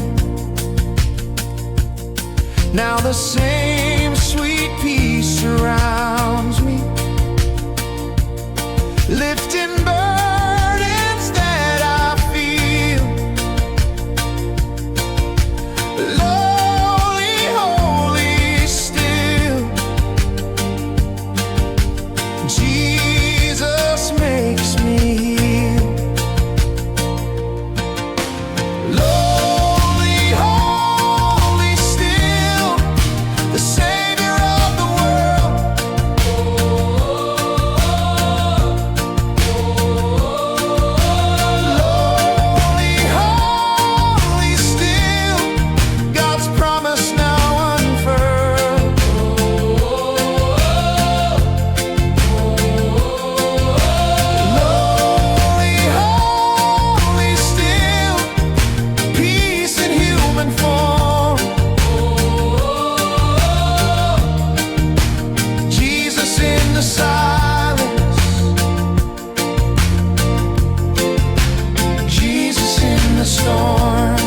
Now the same sweet peace surrounds me, lifting burdens that I feel. Lowly, holy, still, Jesus makes me heal. Lowly, holy, still, the Savior of the world. Lowly, holy, still, God's promise now unfurled. Lowly, holy, still, peace in human form. Jesus in the silence, Jesus in the storm.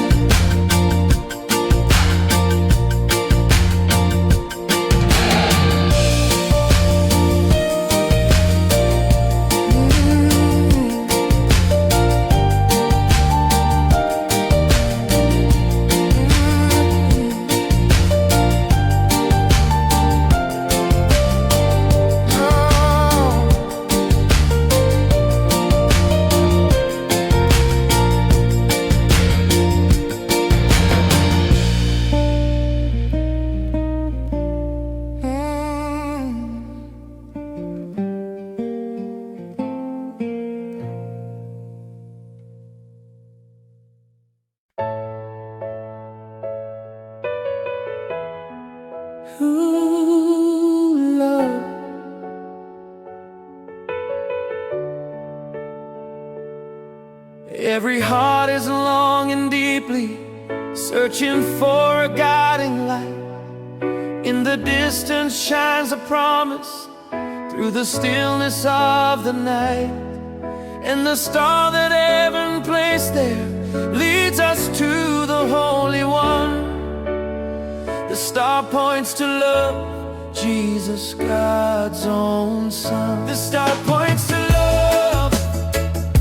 Ooh, love. Every heart is longing deeply, searching for a guiding light. In the distance shines a promise, through the stillness of the night. And the star that heaven placed there leads us to the Holy One. The star points to love, Jesus, God's own Son. The star points to love,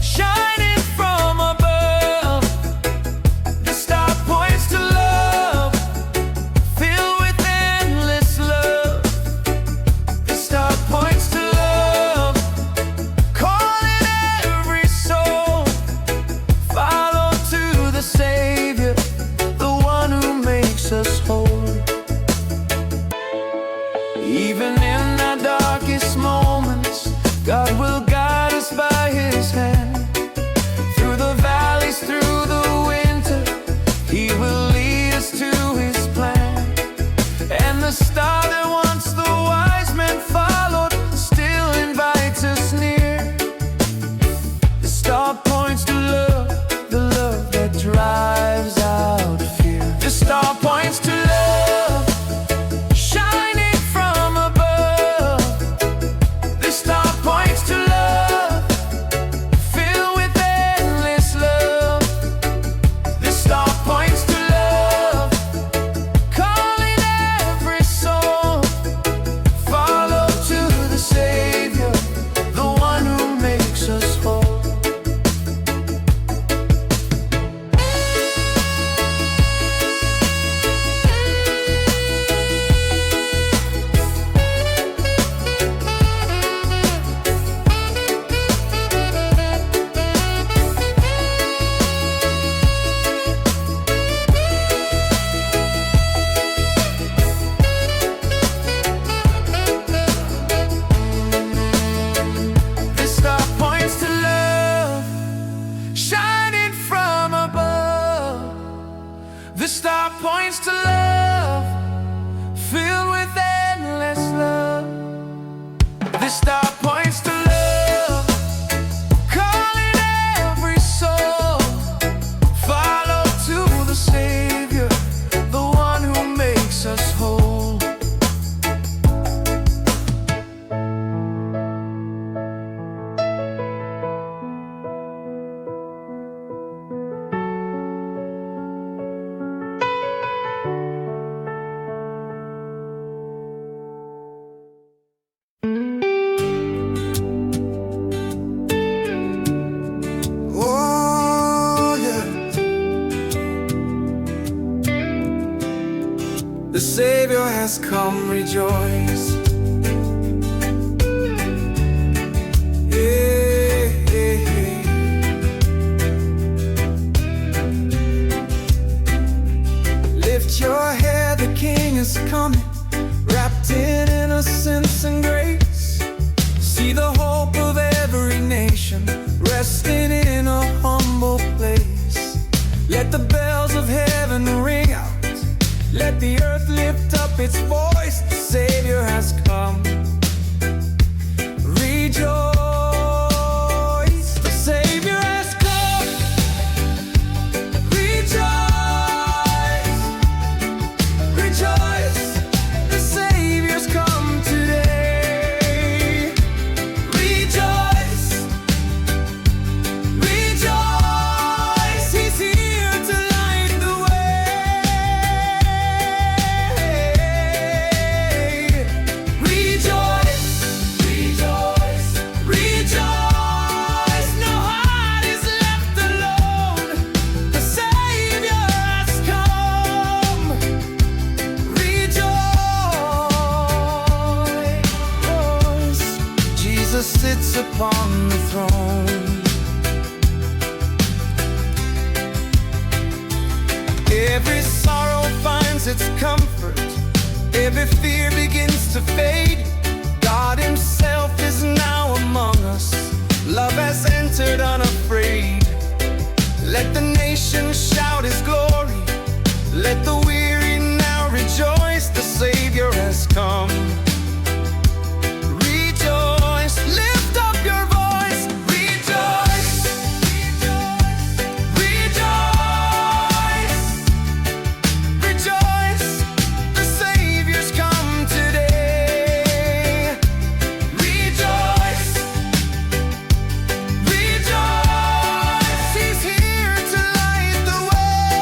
shining from above. The star points to love, filled with endless love. The star points to love, calling star points to love, calling every soul. Follow to the Savior, the one who makes us whole. Oh, yeah. The Savior has come, rejoice. Yeah, yeah, yeah. Lift your head, the King is coming, wrapped in innocence and grace. See the hope of every nation, resting in a humble place. Let the bells of heaven ring out, let the earth lift up its voice. The Savior has come. Rejoice, the Savior has come. Rejoice, rejoice, the Savior's come today. Rejoice, rejoice, He's here to light the way. Rejoice, rejoice, rejoice, no heart is left alone. The Savior has come. Rejoice, Jesus sits upon the throne. Every sorrow finds its comfort, every fear begins to fade. God Himself is now among us, love has entered unafraid. Let the nations shout His glory, let the weary now rejoice. The Savior has come. Rejoice, lift up your voice. Rejoice, rejoice, rejoice, the Savior's come today. Rejoice, rejoice, He's here to light the way.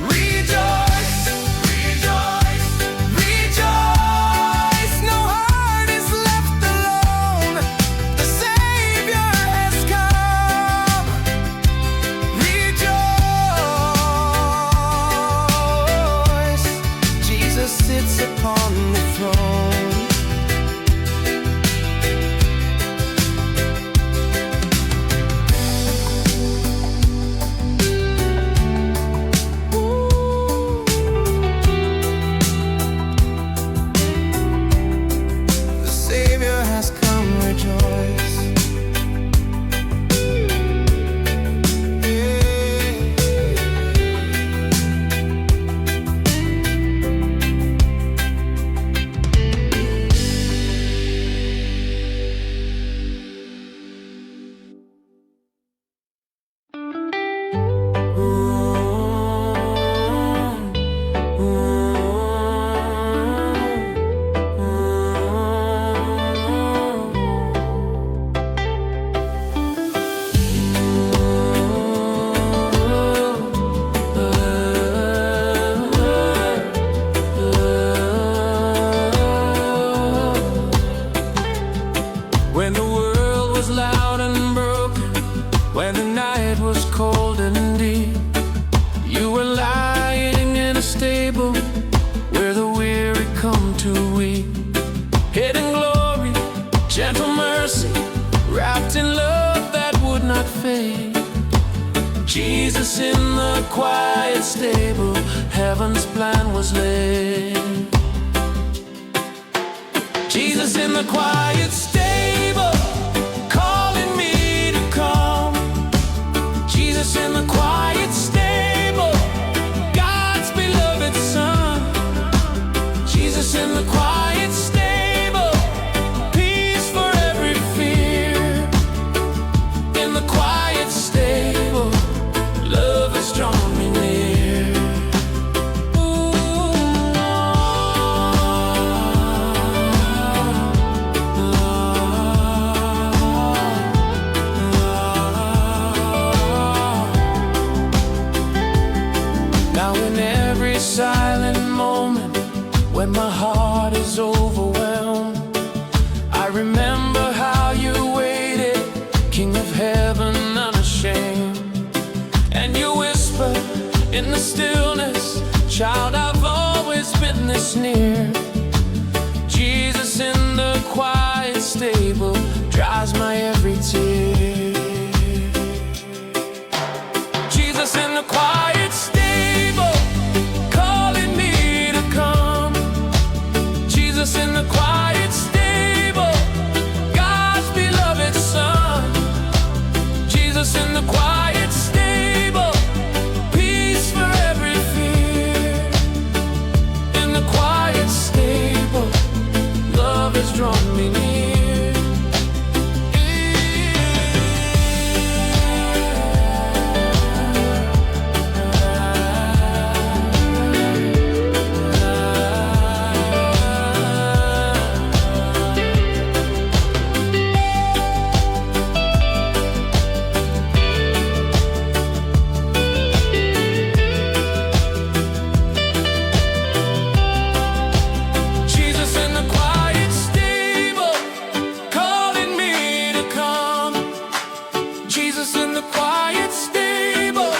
Rejoice, rejoice, rejoice, no heart is left alone. The Savior has come. Rejoice, Jesus sits upon the throne. The Savior has come, rejoice. When the world was loud and broken, when the night was cold and deep, you were lying in a stable where the weary come to weep. Hidden glory, gentle mercy, wrapped in love that would not fade. Jesus in the quiet stable, heaven's plan was laid. Jesus in the quiet stable, calling me to come. Jesus in the quiet stable, God's beloved Son. when my heart is overwhelmed. I remember how you waited, King of heaven unashamed, and you whispered in the stillness, child, I've always been this near. Jesus in the quiet stable dries my every tear. Jesus in the quiet stable, calling me to come. Jesus in the quiet stable, God's beloved Son. Jesus in the quiet stable, peace for every fear. In the quiet stable, love has drawn me near. Jesus in the quiet stable,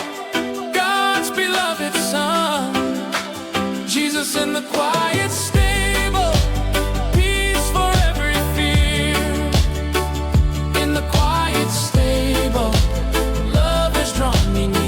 God's beloved Son. Jesus in the quiet stable, peace for every fear. In the quiet stable, love has drawn me near.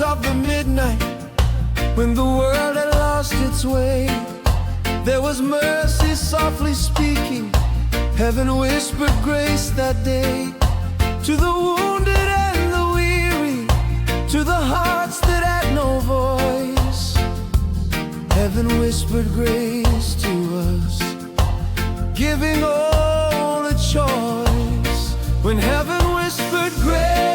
Of the midnight, when the world had lost its way, there was mercy softly speaking. Heaven whispered grace that day to the wounded and the weary, to the hearts that had no voice. Heaven whispered grace to us, giving all a choice. When heaven whispered grace,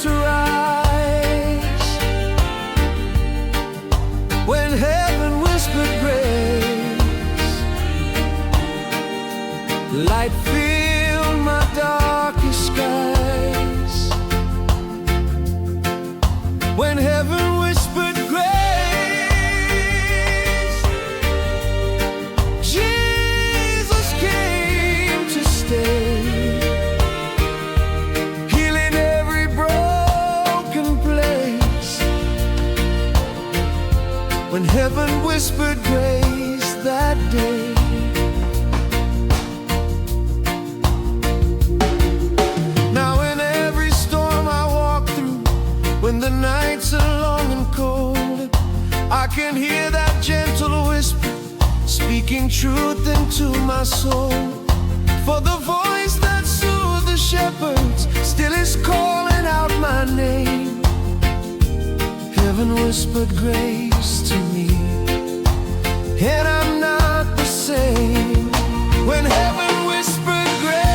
to rise. When heaven whispered grace, light filled my darkest skies. When heaven whispered grace, Jesus came to stay. When heaven whispered grace that day, now in every storm I walk through, when the nights are long and cold, I can hear that gentle whisper speaking truth into my soul. For the voice that soothes the shepherds still is calling out my name. Heaven whispered grace to me, and I'm not the same. When heaven whispered grace,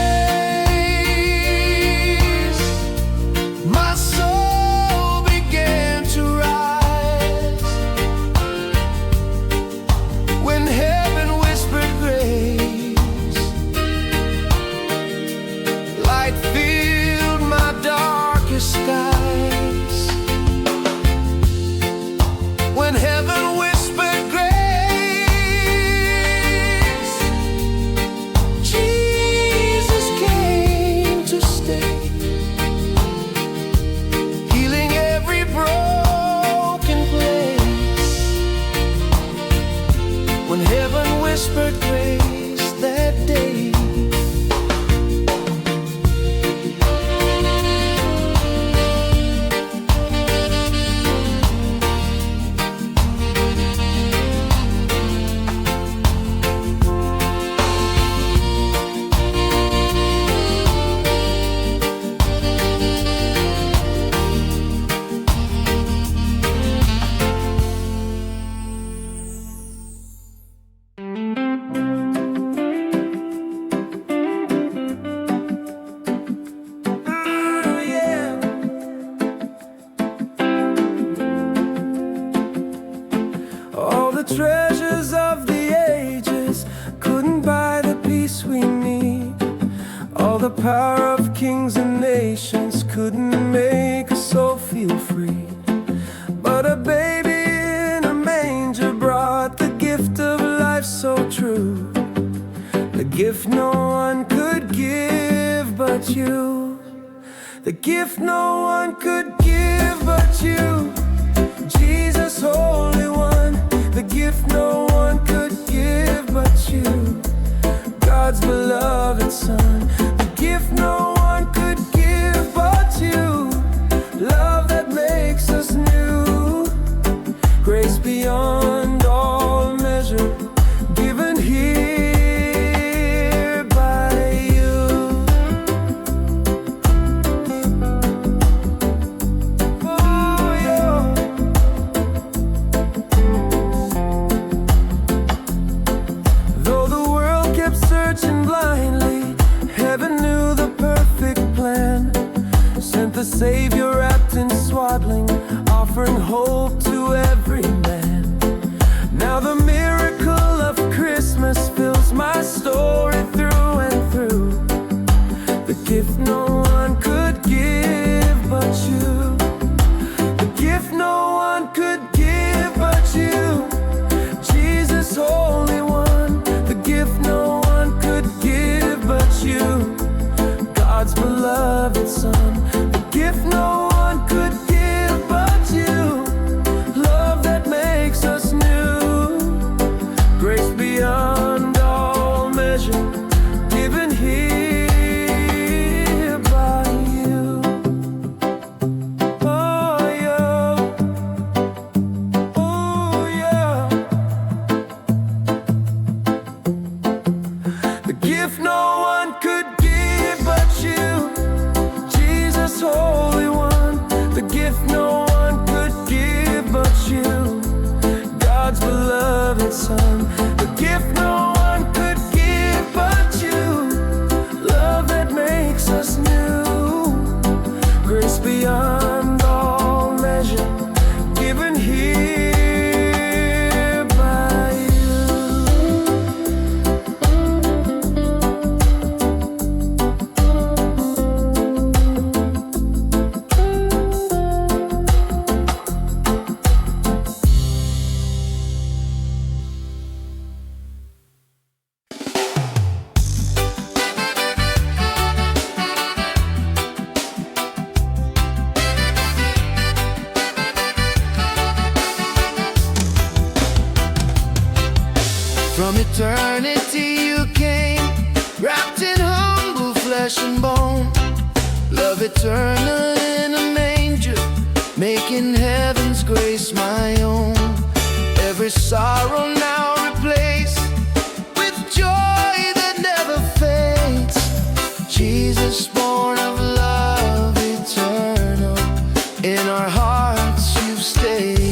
my soul began to rise. When heaven whispered grace, light filled my darkest skies. When heaven whispered grace, power of kings and nations couldn't make a soul feel free, but a baby in a manger brought the gift of life so true, the gift no one could give but you, the gift no one could give but you, Jesus, Holy One, the gift no one could give but you, God's beloved Son, the gift no one could give but you, love that makes us new, grace beyond all measure, given here by you. Oh, yeah. Though the world kept searching blindly, heaven knew the perfect plan, sent the Savior wrapped in swaddling, offering hope to every man. Now the miracle of Christmas fills my story through and through, the gift no one could give but you, the gift no one could give but you, Jesus, Holy One, the gift no one could give but you, God's beloved Son, the gift no one could give but you, love that makes us new, grace beyond all measure, given here by you. Oh yeah, oh yeah, the gift no one could give but you, Jesus, Holy One, the gift no one could give but you, God's beloved Son, the gift no one could give but you, love that makes us new, grace beyond all measure, given here by you. From eternity you came, wrapped in humble flesh and bone, love eternal in a manger, making heaven's grace my own. Every sorrow now replaced with joy that never fades, Jesus born of love eternal, in our hearts you've stayed.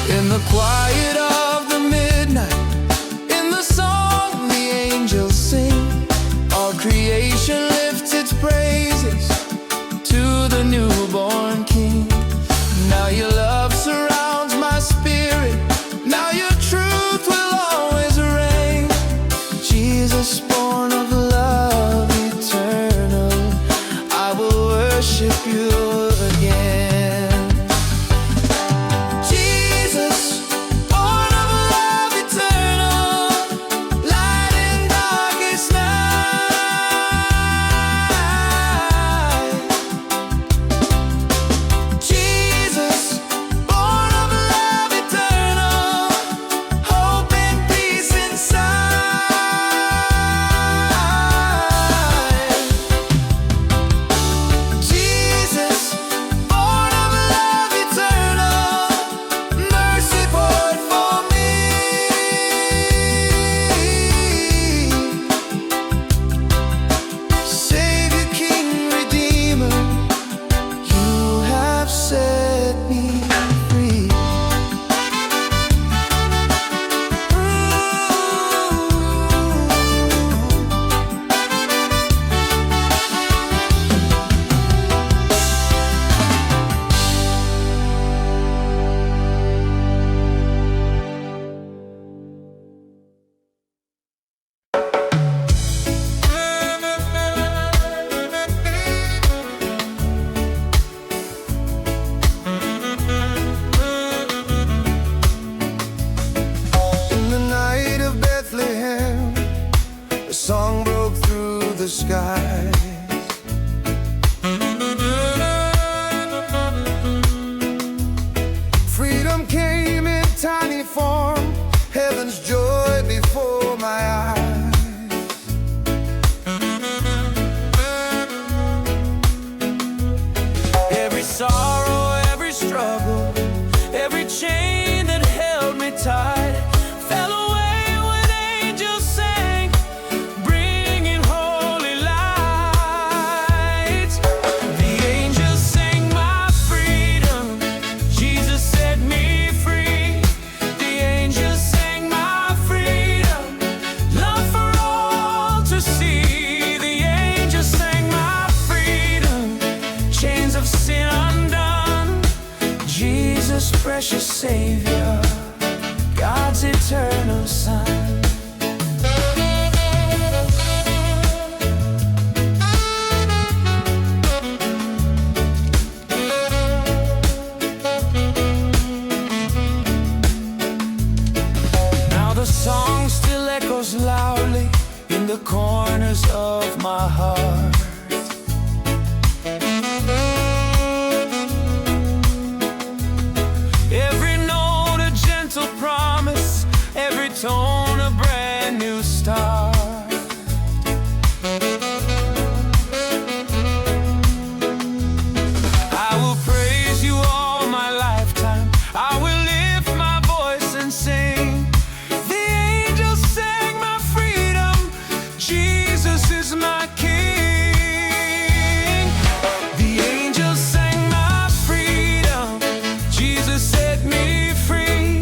In the quiet of the midnight, in the song the angels sing, all creation lifts its praises to the newborn King. Now your love surrounds my spirit, now your truth will always reign, Jesus born of love eternal, I will worship you again. Jesus, precious Savior, God's eternal Son. Now the song still echoes loudly in the corners of my heart. Every note a gentle promise, every tone a brand new start. I will praise you all my lifetime. I will lift my voice and sing. The angels sang my freedom. Jesus is my King. The angels sang my freedom. Jesus set me free.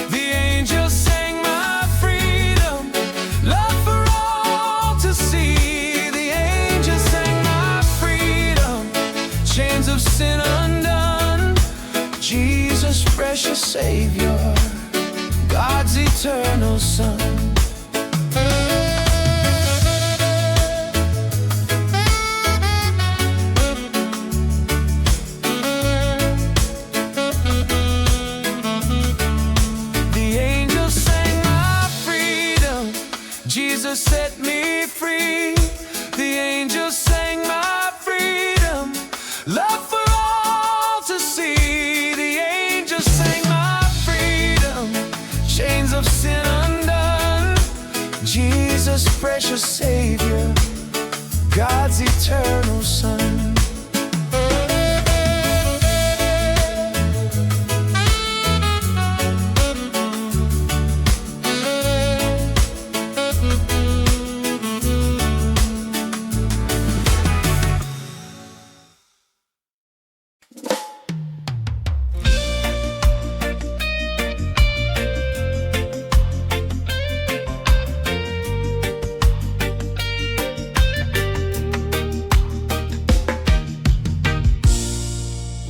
The angels sang my freedom. Love for all to see. The angels sang my freedom. Chains of sin undone. Jesus, precious Savior, God's eternal Son. Jesus set me free. The angels sang my freedom. Love for all to see. The angels sang my freedom. Chains of sin undone. Jesus, precious Savior, God's eternal Son.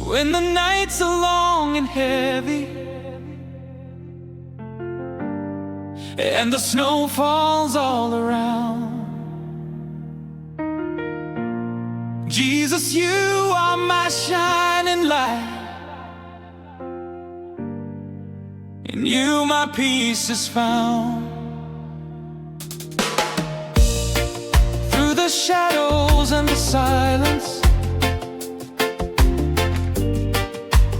When the nights are long and heavy and the snow falls all around, Jesus, you are my shining light. In you my peace is found. Through the shadows and the silence,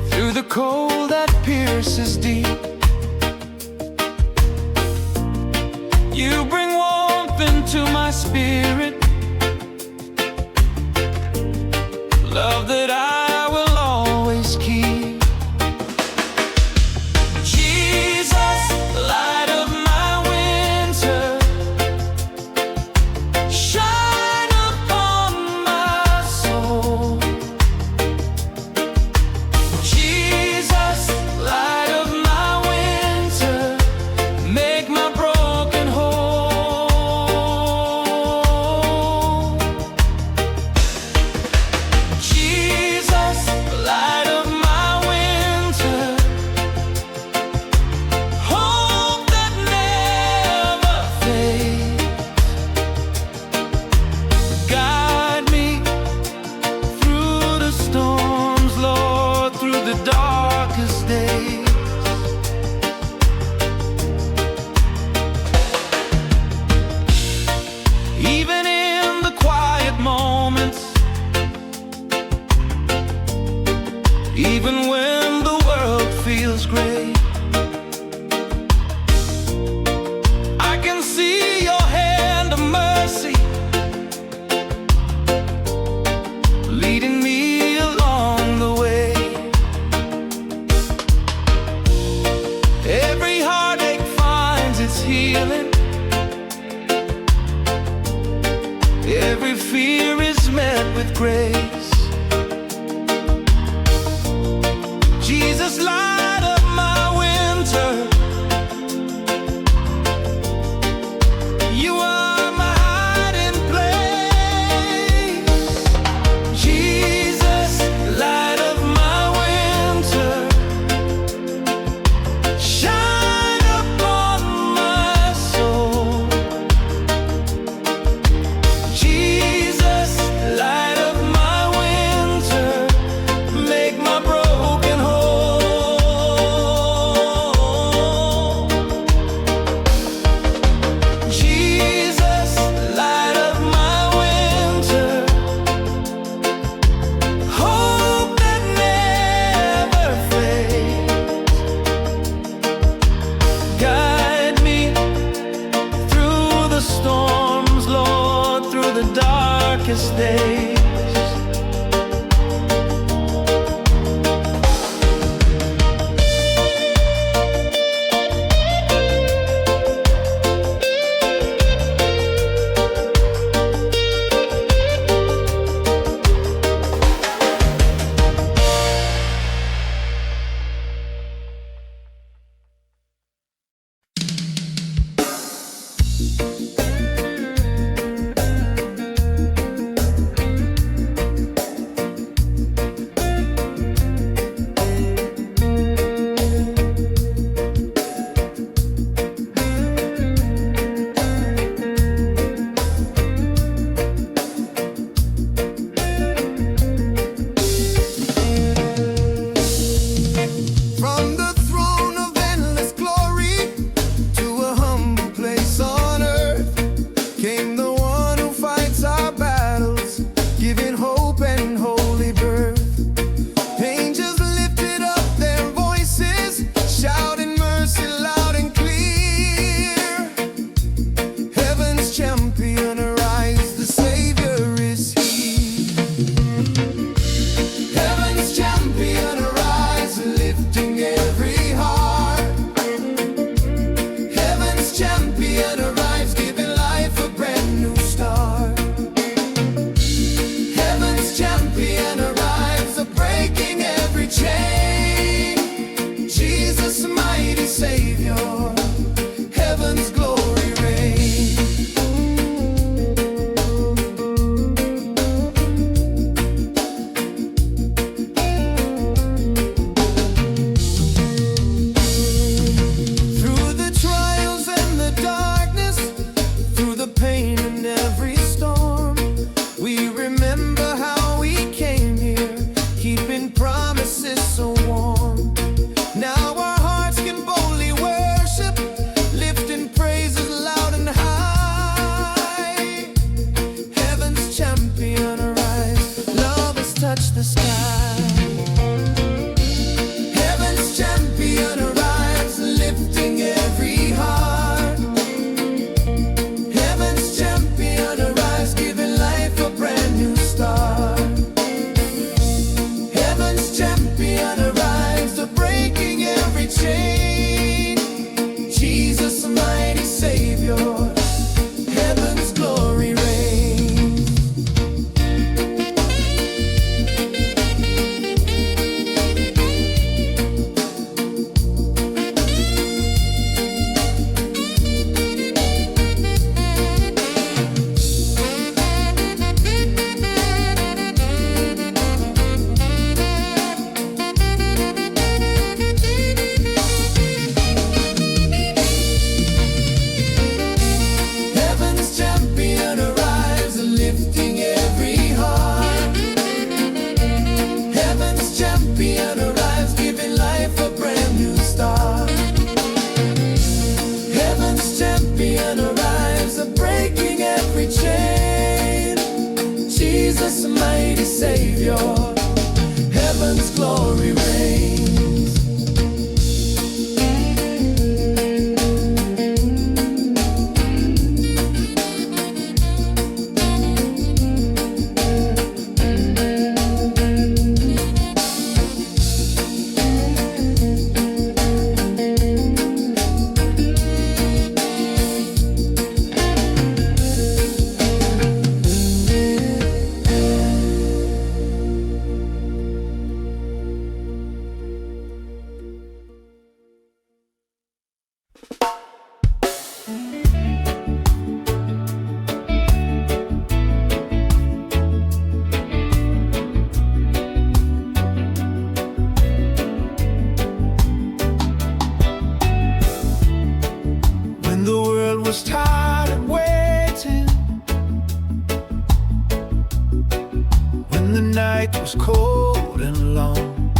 through the cold that pierces deep, you bring warmth into my spirit, love that I will always keep. Jesus, light of my winter, shine upon my soul. Jesus, light of my winter, make my broken whole. Jesus, light of my winter, hope that never fades. Guide me through the storms, Lord, through the darkest days. Even in the quiet moments, even when the world feels gray, I can see your hand of mercy leading me along the way. Every heartache finds its healing. Every fear is met with grace. Jesus, light of my Heaven's champion arrives, lifting every heart. Heaven's champion arrives, giving life a brand new start. Heaven's champion arrives, breaking every chain. Jesus, mighty Savior, heaven's glory reigns. Heaven's champion arrives, lifting every heart. Heaven's champion arrives, giving life a brand new start. Heaven's champion arrives, breaking every chain. Jesus, mighty Savior, heaven's glory reigns. When the world was tired of waiting, when the night was cold and long,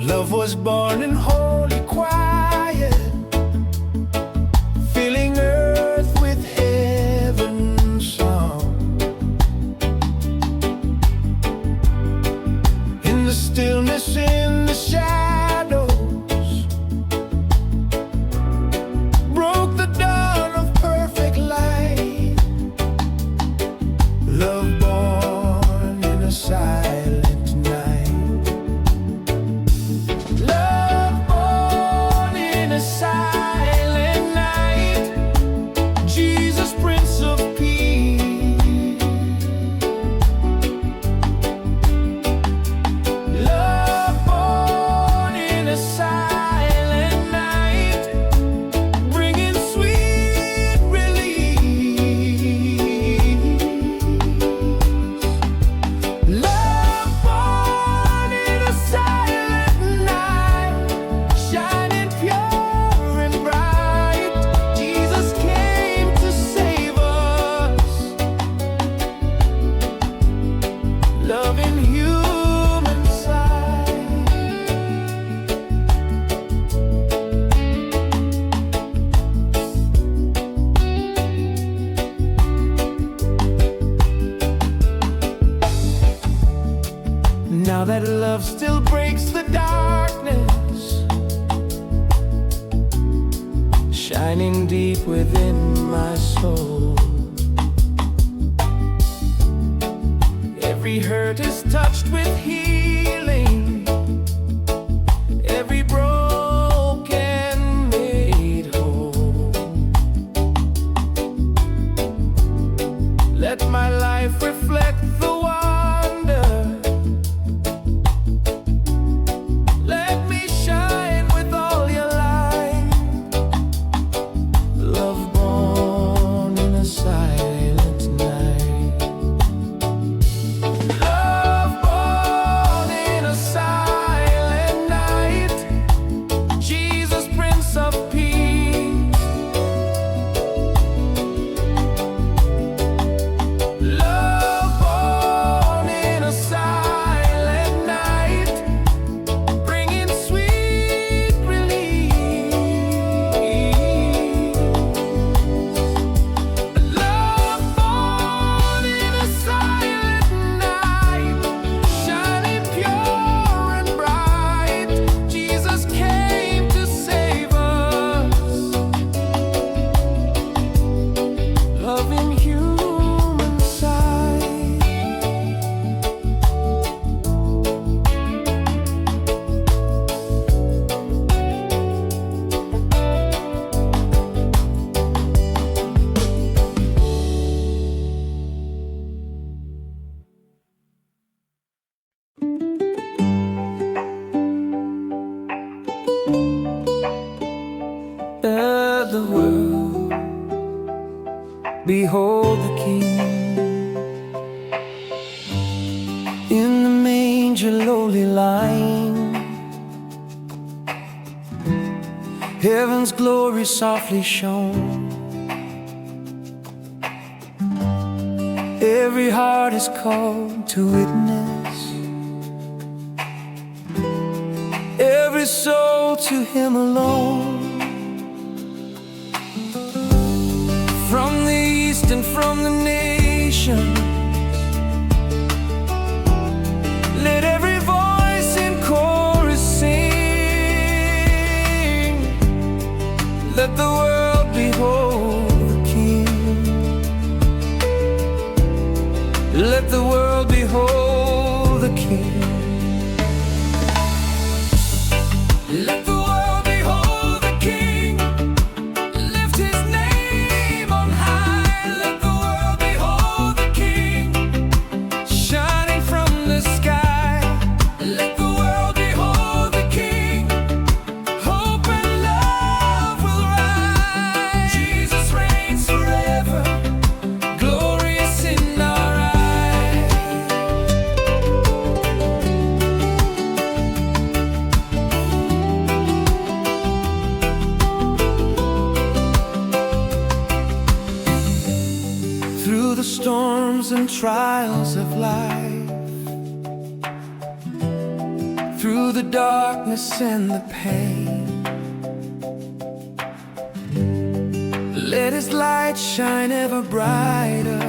love was born in holy quiet, filling earth with heaven's song. In the stillness, in the shadows, broke the dawn of perfect light. Love born in a silent night. Love born in a silent night. Jesus, Prince of Peace. Love born in a silent night, bringing sweet release. Love born in a silent night, shining pure and bright. Jesus came to save us, love in human sight. Now that love still breaks the darkness, shining deep within my soul. Every hurt is touched with healing, every broken made whole. Let my life reflect the wonder. Let me shine with all your light. Love born in a silent night. Love born in a In the manger lowly lying, heaven's glory softly shone. Every heart is called to witness, every soul to Him alone. From the east and from the nations, let every voice in chorus sing. Let the world behold the King. Let the world behold the King. Let the world behold the King. Lift His name on high. Let the world behold the King, shining from the sky. Let the world behold the King. Hope and love will rise. Jesus reigns forever, glorious in our eyes. Through the storms and trials of life, through the darkness and the pain, let His light shine ever brighter,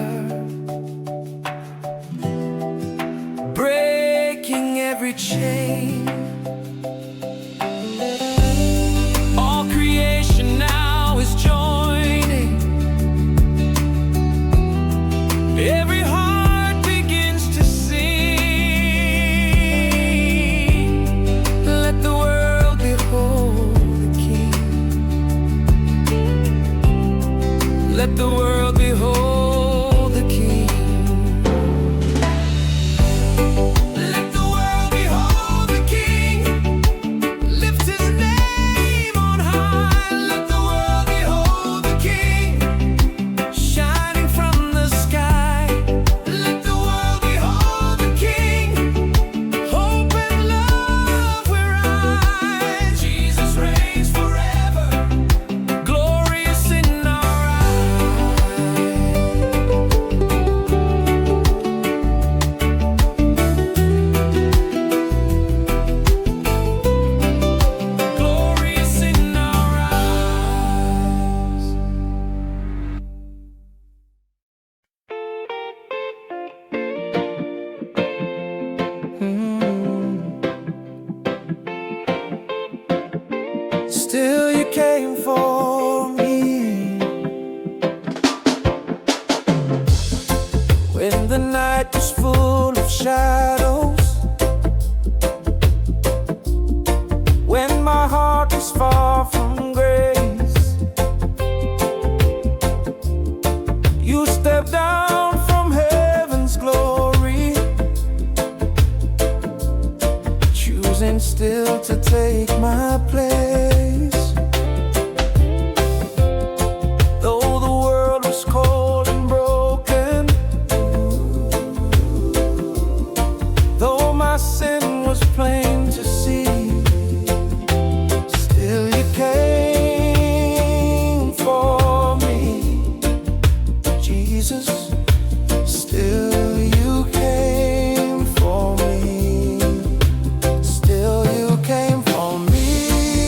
breaking every chain. All creation now is joining. Every heart begins to sing. Let the world behold the King. Let the world behold the King. Let the world behold the King. Lift His name on high. Let the world behold the King, shining from the sky. Let the world behold the King. Hope and love will rise. Jesus reigns forever, glorious in our eyes. Glorious in our eyes. Still you came for me when the night was full of shadows, when my heart was far from grace. You stepped down from heaven's glory, choosing still to take my place. Though the world was cold and broken, though my sin was plain to see, still you came for me, Jesus. Still you came for me. Still you came for me.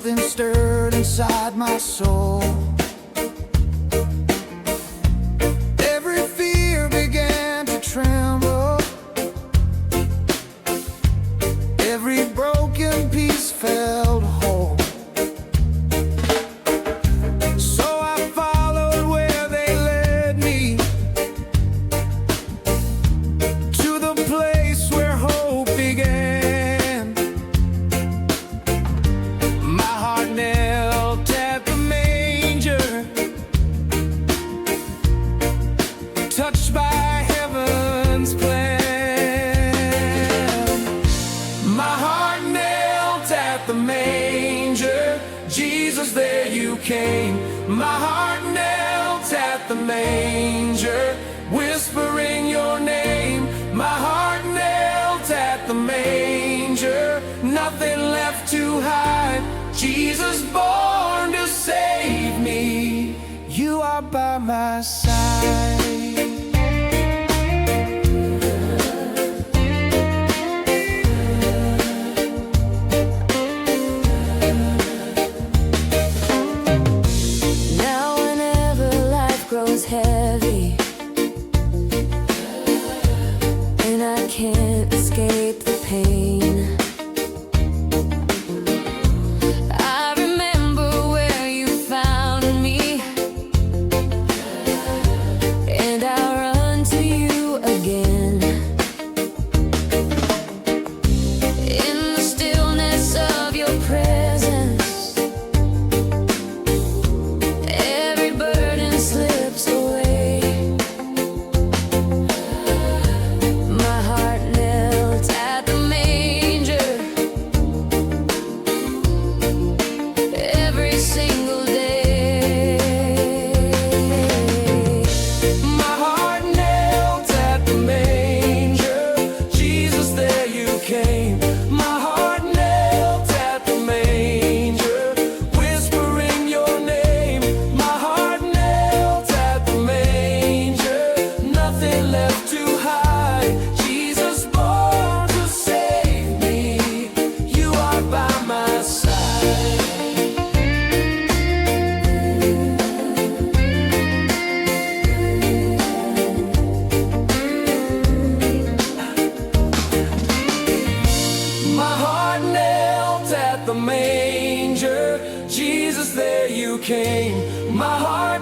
Something stirred inside my soul. Every fear began to tremble. Every broken piece felt whole. So I followed where they led me, to the place where hope began. My heart knelt at the manger, touched by heaven's plan. My heart knelt at the manger, Jesus, there you came. My heart knelt at the manger, whispering your name. My heart knelt at the manger, nothing left to hide. Jesus born to save me, you are by my side. Now whenever life grows heavy and I can't escape the pain, I remember where you found me, and I run to you again. In the stillness of your presence, every burden slips away. My heart knelt at the manger every single day. My heart knelt at the manger, Jesus, there you came. My heart knelt at the manger, whispering your name. My heart knelt at the manger, nothing left to hide. Jesus born to save me, you are by my side. My heart knelt at the manger, Jesus, there you came. My heart